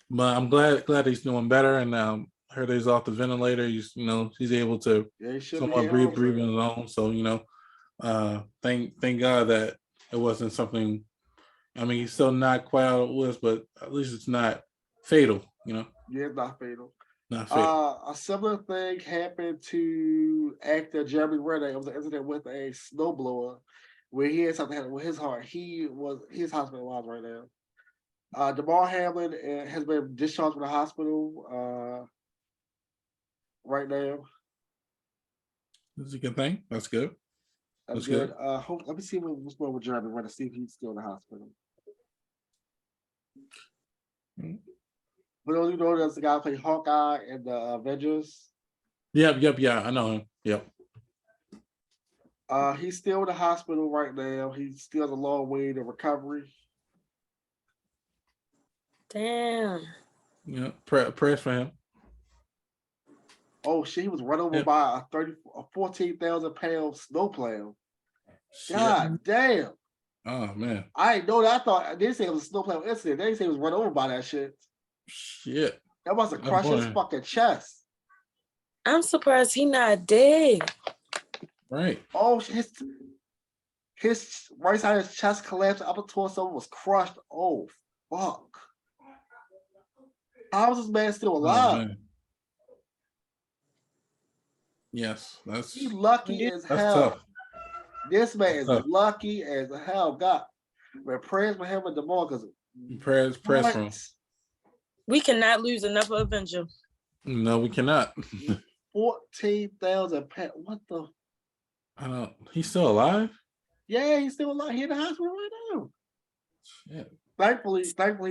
But I'm glad he's doing better, and I heard he's off the ventilator. He's able to somewhat breathe on his own. So thank God that it wasn't something. I mean, he's still not quite out of the woods, but at least it's not fatal. Yeah, it's not fatal. Not fatal. A similar thing happened to actor Jeremy Renner. It was an incident with a snowblower where he had something happen with his heart. He's hospitalized right now. Damar Hamlin has been discharged from the hospital right now. That's a good thing. That's good. That's good. Let me see what's going on with Jeremy Renner. See if he's still in the hospital. For those who know, there's the guy who played Hawkeye in the Avengers. Yep. Yeah, I know him. Yep. He's still in the hospital right now. He still has a long way to recovery. Damn. Yeah, prayers for him. Oh shit! He was run over by a 14,000-pound snowplow. God damn! Oh man! I didn't know that. I didn't say it was a snowplow incident. They didn't say he was run over by that shit. Shit! That must have crushed his fucking chest. I'm surprised he not dead. Right. Oh, his right side of his chest collapsed. Upper torso was crushed. Oh fuck! How is this man still alive? Oh, yes, he's lucky as hell. Tough. This man is lucky as hell. God, man, prayers for him and Damar, because prayers for him. We cannot lose another Avenger. No, we cannot. 14,000 pounds. What the? He's still alive? Yeah, he's still alive. He's in the hospital right now. Shit. Thankfully,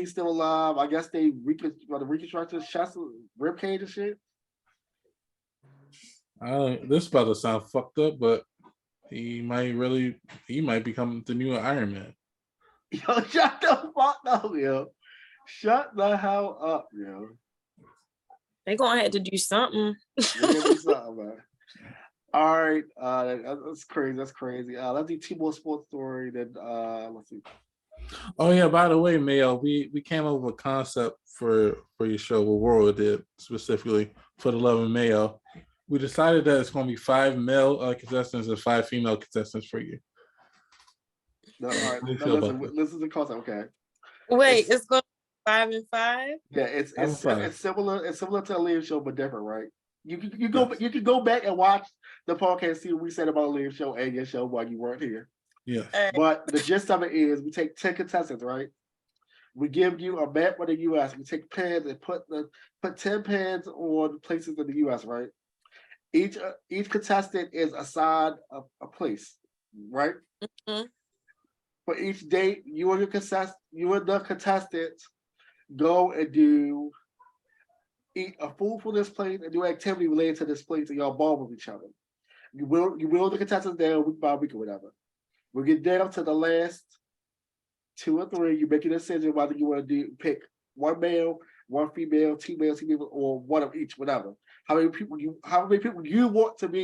he's still alive. I guess they reconstructed his chest, rib cage and shit. This about to sound fucked up, but he might become the new Iron Man. Yo, shut the fuck up, yo. Shut the hell up, yo. They gonna have to do something. They're gonna do something, man. All right, that's crazy. That's crazy. Let's do two more sports story. Then let's see. Oh yeah, by the way, Mayo, we came up with a concept for your show. What World did specifically for the Love and Mayo. We decided that it's going to be 5 male contestants and 5 female contestants for you. No, all right, How do you no, feel about listen, that? this is the concept. Okay, Wait, it's it's going to be 5 and 5? yeah, I'm fine. it's similar. It's similar to a live show, but different, right? Yes. You can go back and watch the podcast, see what we said about live show and your show while you weren't here. Yes. All right. But the gist of it is, we take 10 contestants, right? We give you a map of the U.S. We take pens and put 10 pens on places in the U.S. Right? Each contestant is assigned a place, right? Mhm. For each date, you and the contestants go and eat a food for this place and do activity related to this place, and y'all bond with each other. You will the contestants down week by week or whatever. We get down to the last 2 or 3. You make a decision whether you want to pick one male, one female, 2 males, 2 females, or one of each, whatever. How many people you want to be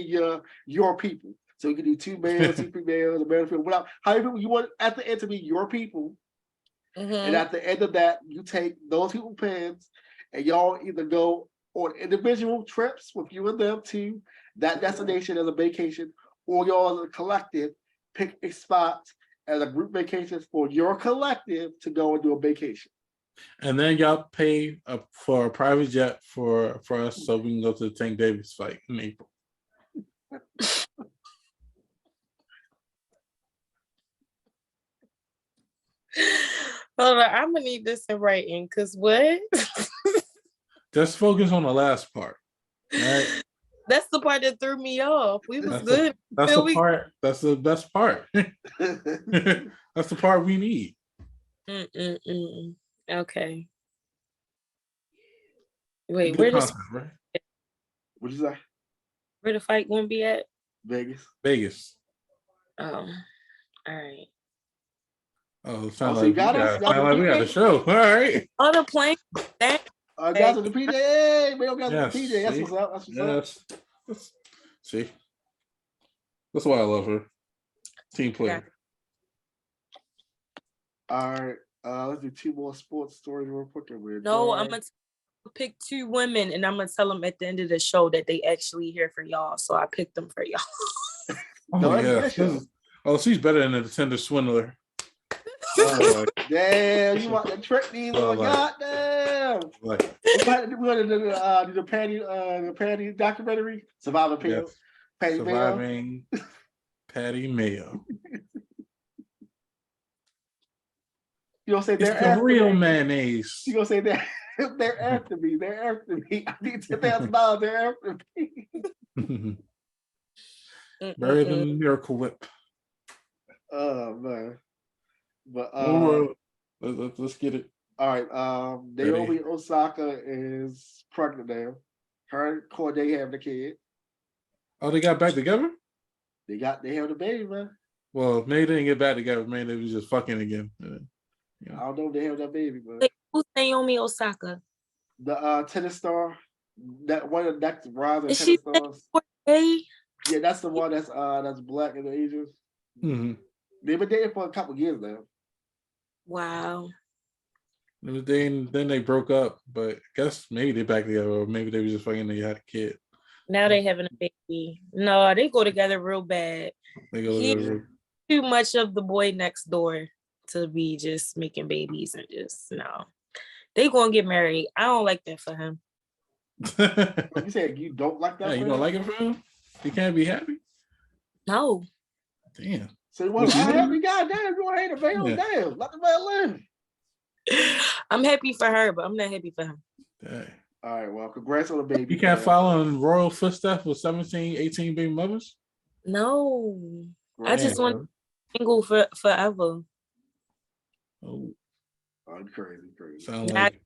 your people? So you can do 2 males, 2 females, a male, female, whatever. How many people you want at the end to be your people? And at the end of that, you take those people pens and y'all either go on individual trips with you and them to that destination as a vacation, or y'all as a collective pick a spot as a group vacation for your collective to go and do a vacation. And then y'all pay for a private jet for us so we can go to the Tank Davis fight in April. Hold on, I'm gonna need this in writing because what? Just focus on the last part. Right? That's the part that threw me off. We was That's good. that's the part. That's the best part. That's the part we need. Okay. Wait, Good concept, right? What'd you say? where the fight gonna be at? Vegas. Vegas. Oh, all right. Oh, So you got us. sound like we got a show. All right. On the plane. Guys with the PJ. Hey, we don't got Yes, the PJ. That's see? what's up. That's what's up. Yes. See, that's why I love her. Team player. All right. Let's do 2 more sports stories real quick. No, I'm gonna pick 2 women, and I'm gonna tell them at the end of the show that they actually here for y'all. So I picked them for y'all. Oh yeah. She's better than the Tinder swindler. Damn, you want to trick these little goddamn. We're gonna do the Patty documentary, Surviving Patty. Yes. Patty Surviving Mayo. Patty Mayo. You gonna say It's they're the after real me. mayonnaise. You gonna say they're after me. They're after me. I need $10,000. They're after me. Better than Miracle Whip. Oh man. But let's get it. all right. Naomi Osaka is pregnant now. Her and Corday having a kid. Oh, they got back together? They have the baby, man. Well, maybe they didn't get back together. Maybe they was just fucking again. I don't know if they have that baby, man. Wait, who's Naomi Osaka? The tennis star, that one of the next rising Is tennis she stars. Hey? Yeah, that's the one that's black and Asian. Mm-hmm. They've been dating for a couple years now. Wow. Then they broke up, but I guess maybe they back together, or maybe they was just fucking and they had a kid. Now they having a baby. No, they go together real bad. He's too much of the boy next door to be just making babies and just no. They gonna get married. I don't like that for him. You said you don't like that? Yeah, you don't like it for him? He can't be happy? No. Damn. So you want to happy? Goddamn, you want to hate a baby? Damn, let the man live. I'm happy for her, but I'm not happy for him. Dang. All right, well, congrats on the baby. You can't follow in royal footsteps with 17, 18 baby mothers? No. Right. I just want to be single forever. Oh, crazy. Sound like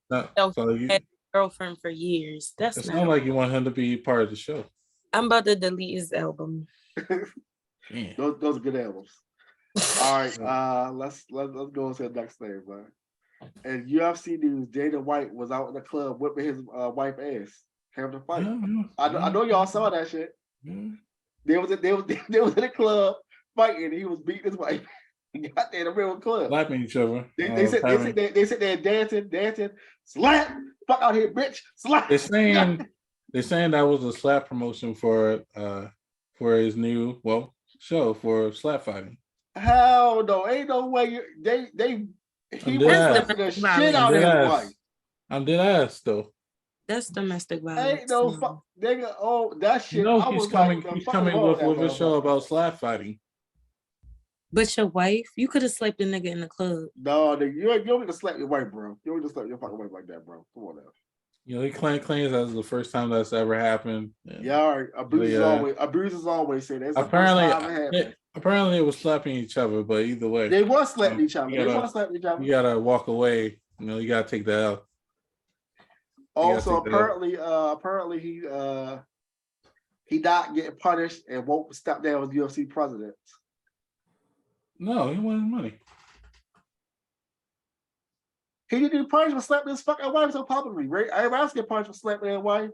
girlfriend for years. That's it not sound like you want him to be part of the show. I'm about to delete his album. Those are good albums. All right, let's go on to the next thing, man. And UFC news, Dana White was out in the club whipping his wife ass. Having a fight. I know y'all saw that shit. They was in the club fighting. He was beating his wife. He got there in the real club. Slapping each other. They sit there dancing, slap, fuck out here, bitch, slap. They're saying that was a slap promotion for his new show for slap fighting. Hell no, ain't no way. He was slapping the shit out of his wife. I'm dead ass though. That's domestic violence. Ain't no fuck, nigga. Oh, that shit. No, he's coming with a show about slap fighting. But your wife, you could have slapped a nigga in the club. No, nigga, you don't need to slap your wife, bro. You don't need to slap your fucking wife like that, bro. Come on now. You know, he claims that's the first time that's ever happened. Yeah, abusers always say that. Apparently it was slapping each other, but either way. They was slapping each other. You gotta walk away. You know, you gotta take that out. Also, apparently he not getting punished and won't step down as UFC president. No, he wanted money. He didn't get punished for slapping his fucking wife so publicly. Everybody else get punished for slapping their wife.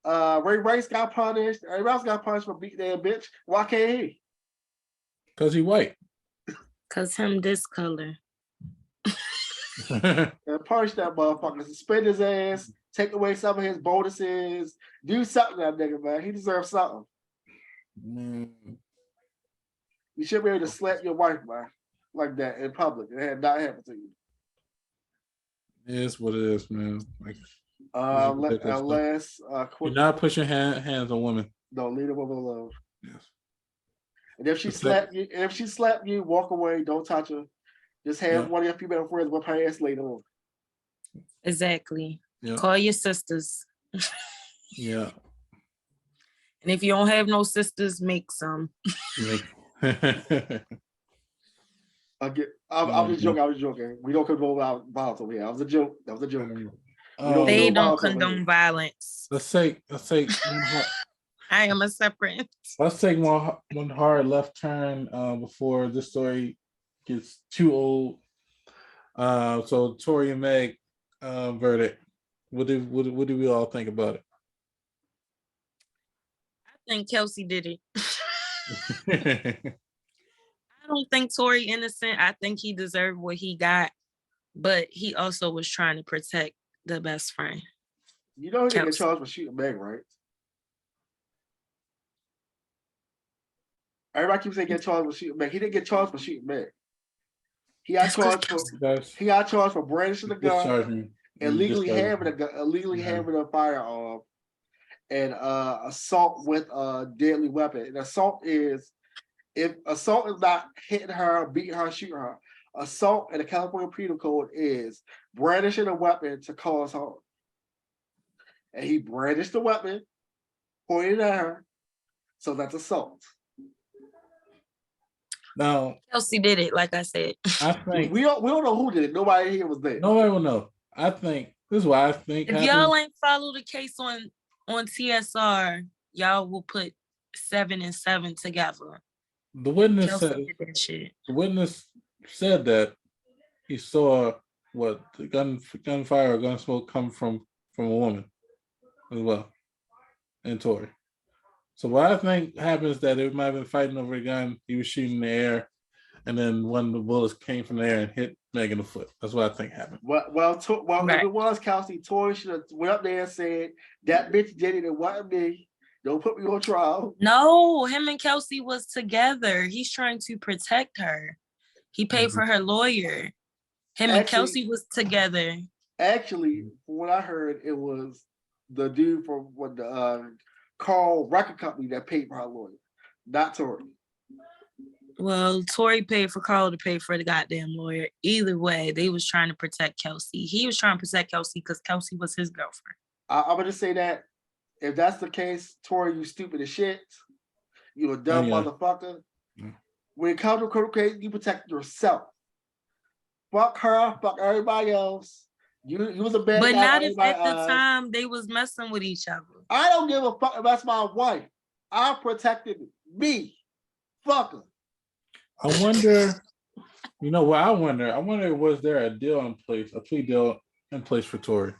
Ray Rice got punished. Everybody else got punished for beating their bitch. Why can't he? Because he white. Because him this color. And punish that motherfucker. Suspend his ass. Take away some of his bonuses. Do something to that nigga, man. He deserves something. You should be able to slap your wife, man, like that in public. It had not happened to you. It is what it is, man. Like, unless you're not pushing hands on women. Don't leave a woman alone. Yes. And if she slapped you, walk away. Don't touch her. Just have one of your female friends whip her ass later on. Exactly. Yeah. Call your sisters. Yeah. And if you don't have no sisters, make some. I'm just joking. I was joking. We don't condone violence over here. That was a joke. They don't condone violence. Let's take. I am a separate. Let's take one hard left turn before this story gets too old. So Tory and Meg verdict. What do we all think about it? I think Kelsey did it. I don't think Tory innocent. I think he deserved what he got, but he also was trying to protect the best friend. You know he didn't get charged for shooting Meg, right? Everybody keeps saying get charged for shooting Meg. He didn't get charged for shooting Meg. He got charged for brandishing the gun, illegally having a gun, illegally having a firearm, and assault with a deadly weapon. And assault is not hitting her, beating her, shooting her. Assault in the California Penal Code is brandishing a weapon to cause harm. And he brandished the weapon, pointed at her, so that's assault. Now Kelsey did it, like I said. I think we don't know who did it. Nobody here was there. Nobody will know. I think this is why I think if y'all ain't follow the case on TSR, y'all will put 7 and 7 together. The witness said that he saw the gunfire or gun smoke come from a woman as well, and Tory. So what I think happens that they might have been fighting over a gun. He was shooting in the air, and then one of the bullets came from there and hit Meg in the foot. That's what I think happened. Right. If it was Kelsey, Tory should have went up there and said, "That bitch did it. It wasn't me. Don't put me on trial." No, him and Kelsey was together. He's trying to protect her. He paid for her lawyer. And Kelsey was together. Actually, from what I heard, it was the dude from the Carl record company that paid for her lawyer, not Tory. Well, Tory paid for Carl to pay for the goddamn lawyer. Either way, they was trying to protect Kelsey. He was trying to protect Kelsey because Kelsey was his girlfriend. I'm gonna say that if that's the case, Tory, you stupid as shit. You a dumb motherfucker. Yeah. When it comes to criminal case, you protect yourself. Fuck her, fuck everybody else. You was a bad guy. But not if at the time they was messing with each other. I don't give a fuck if that's my wife. I protected me. Fuck her. I wonder, I wonder, was there a plea deal in place for Tory?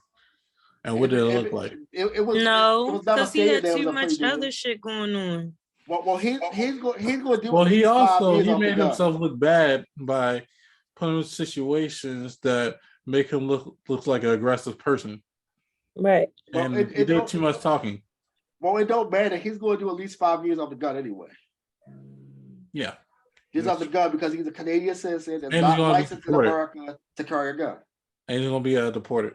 And what did it look like? It was no, because he had too much other shit going on. Well, he's going to do Well, at least 5 years he off the made gun. himself look bad by putting him in situations that make him look like an aggressive person. Right. And Well, he did too much talking. Well, it don't matter. He's going to do at least 5 years off the gun anyway. Yeah. He's off the gun because he's a Canadian citizen and he's not gonna be licensed in deported. America to carry a gun. And he's going to be deported.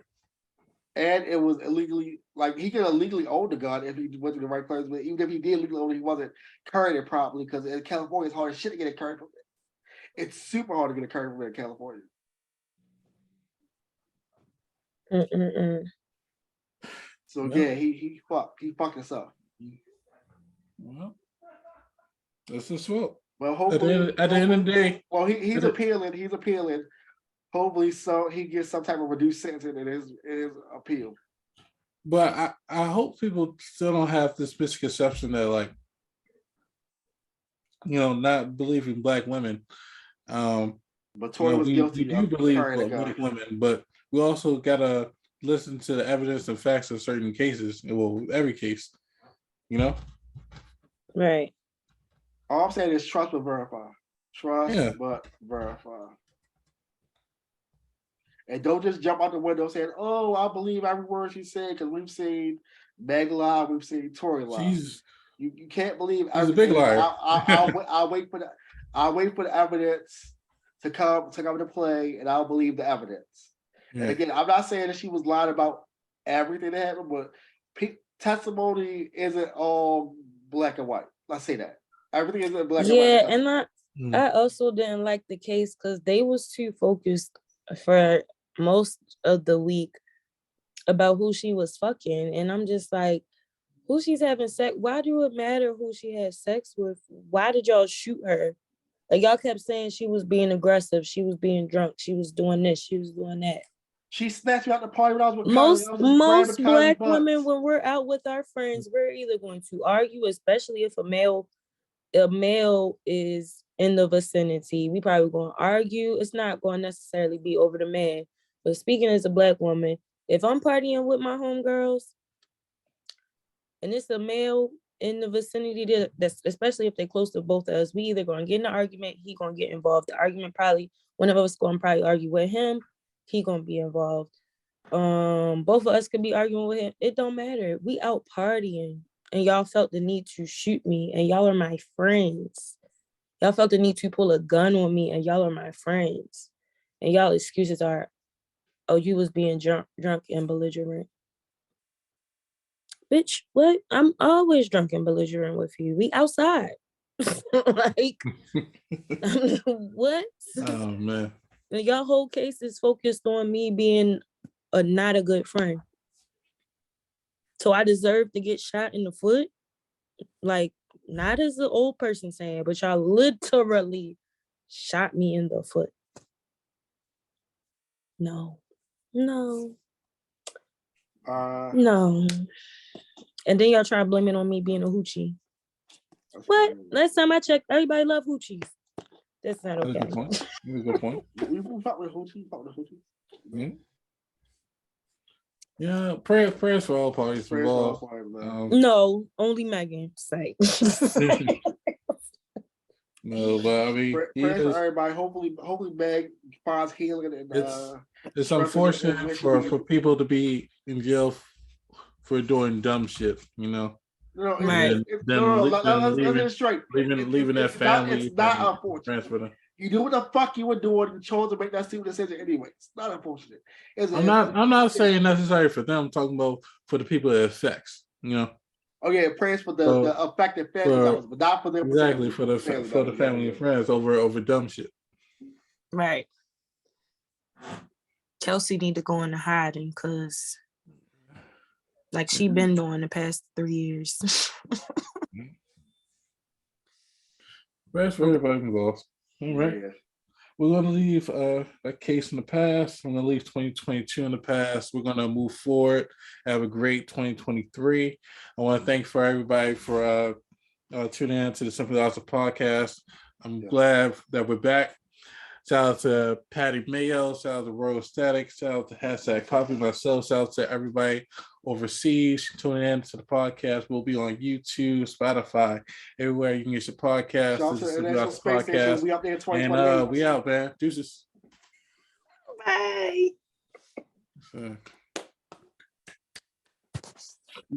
And it was illegally, like he could illegally own the gun if he went to the right place. But even if he did legally own it, he wasn't carrying it properly because in California, it's hard as shit to get it carried from it. It's super hard to get it carried from it in California. So yeah, he fucked us up. Well, that's his fault. Well, hopefully at the end of the day, well, he's appealing. He's appealing. Hopefully, so he gets some type of reduced sentence in his appeal. But I hope people still don't have this misconception that, like, not believing black women. But Tory was guilty. We do believe black women, but we also gotta listen to the evidence and facts of certain cases. Well, every case, Right. All I'm saying is trust but verify. Trust but verify. And don't just jump out the window saying, "Oh, I believe every word she said," because we've seen Meg lie, we've seen Tory lie. You can't believe everything. She's a big liar. I'll wait for the evidence to come into play, and I'll believe the evidence. Yeah. And again, I'm not saying that she was lying about everything that happened, but testimony isn't all black and white. Let's say that everything isn't black and white. Yeah, and I also didn't like the case because they was too focused for most of the week about who she was fucking, and I'm just like, who she's having sex? Why do it matter who she had sex with? Why did y'all shoot her? Like, y'all kept saying she was being aggressive, she was being drunk, she was doing this, she was doing that. She snatched me out the party when I was with most black women, when we're out with our friends, we're either going to argue, especially if a male is in the vicinity. We probably going to argue. It's not going to necessarily be over the man. But speaking as a black woman, if I'm partying with my homegirls and it's a male in the vicinity, that's especially if they're close to both of us, we either going to get in an argument, he going to get involved. The argument probably, one of us going to probably argue with him, he going to be involved. Both of us could be arguing with him. It don't matter. We out partying and y'all felt the need to shoot me and y'all are my friends. Y'all felt the need to pull a gun on me and y'all are my friends. And y'all excuses are, oh, you was being drunk and belligerent. Bitch, what? I'm always drunk and belligerent with you. We outside. Like, what? Oh, man. And y'all whole case is focused on me being not a good friend. So I deserve to get shot in the foot? Like, not as an old person saying, but y'all literally shot me in the foot. No. No. And then y'all try to blame it on me being a hoochie. What? Crazy. Last time I checked, everybody love hoochies. That's not okay. That's a good point. We fuck with hoochies. Mm-hmm. Yeah, prayers for all parties involved. No, only Megan. Say. No, but I mean, prayers for everybody. Hopefully, Meg finds healing. And, it's unfortunate for people to be in jail for doing dumb shit. Right? Let's straight. Leaving their family. It's not unfortunate. You knew what the fuck you were doing and chose to make that stupid decision anyway. It's not unfortunate. I'm not saying necessary for them. I'm talking about for the people it affects. Oh yeah, prayers for the affected family members, but not for them. Exactly, for the family and friends over dumb shit. Right. Kelsey need to go into hiding because, like, she been doing the past 3 years. Prayers for everybody involved. All right. Yeah. We're going to leave that case in the past. We're going to leave 2022 in the past. We're going to move forward. Have a great 2023. I want to thank everybody for tuning in to the Simply Awesome podcast. I'm glad that we're back. Shout out to Patty Mayo. Shout out to Royal Static. Shout out to Hashtag Coffee myself. Shout out to everybody overseas tuning in to the podcast. We'll be on YouTube, Spotify, everywhere you can get your podcast. Shout out to This the is International Us Space Station. podcast. We up there in 2028. And we out, man. Deuces. Bye. So.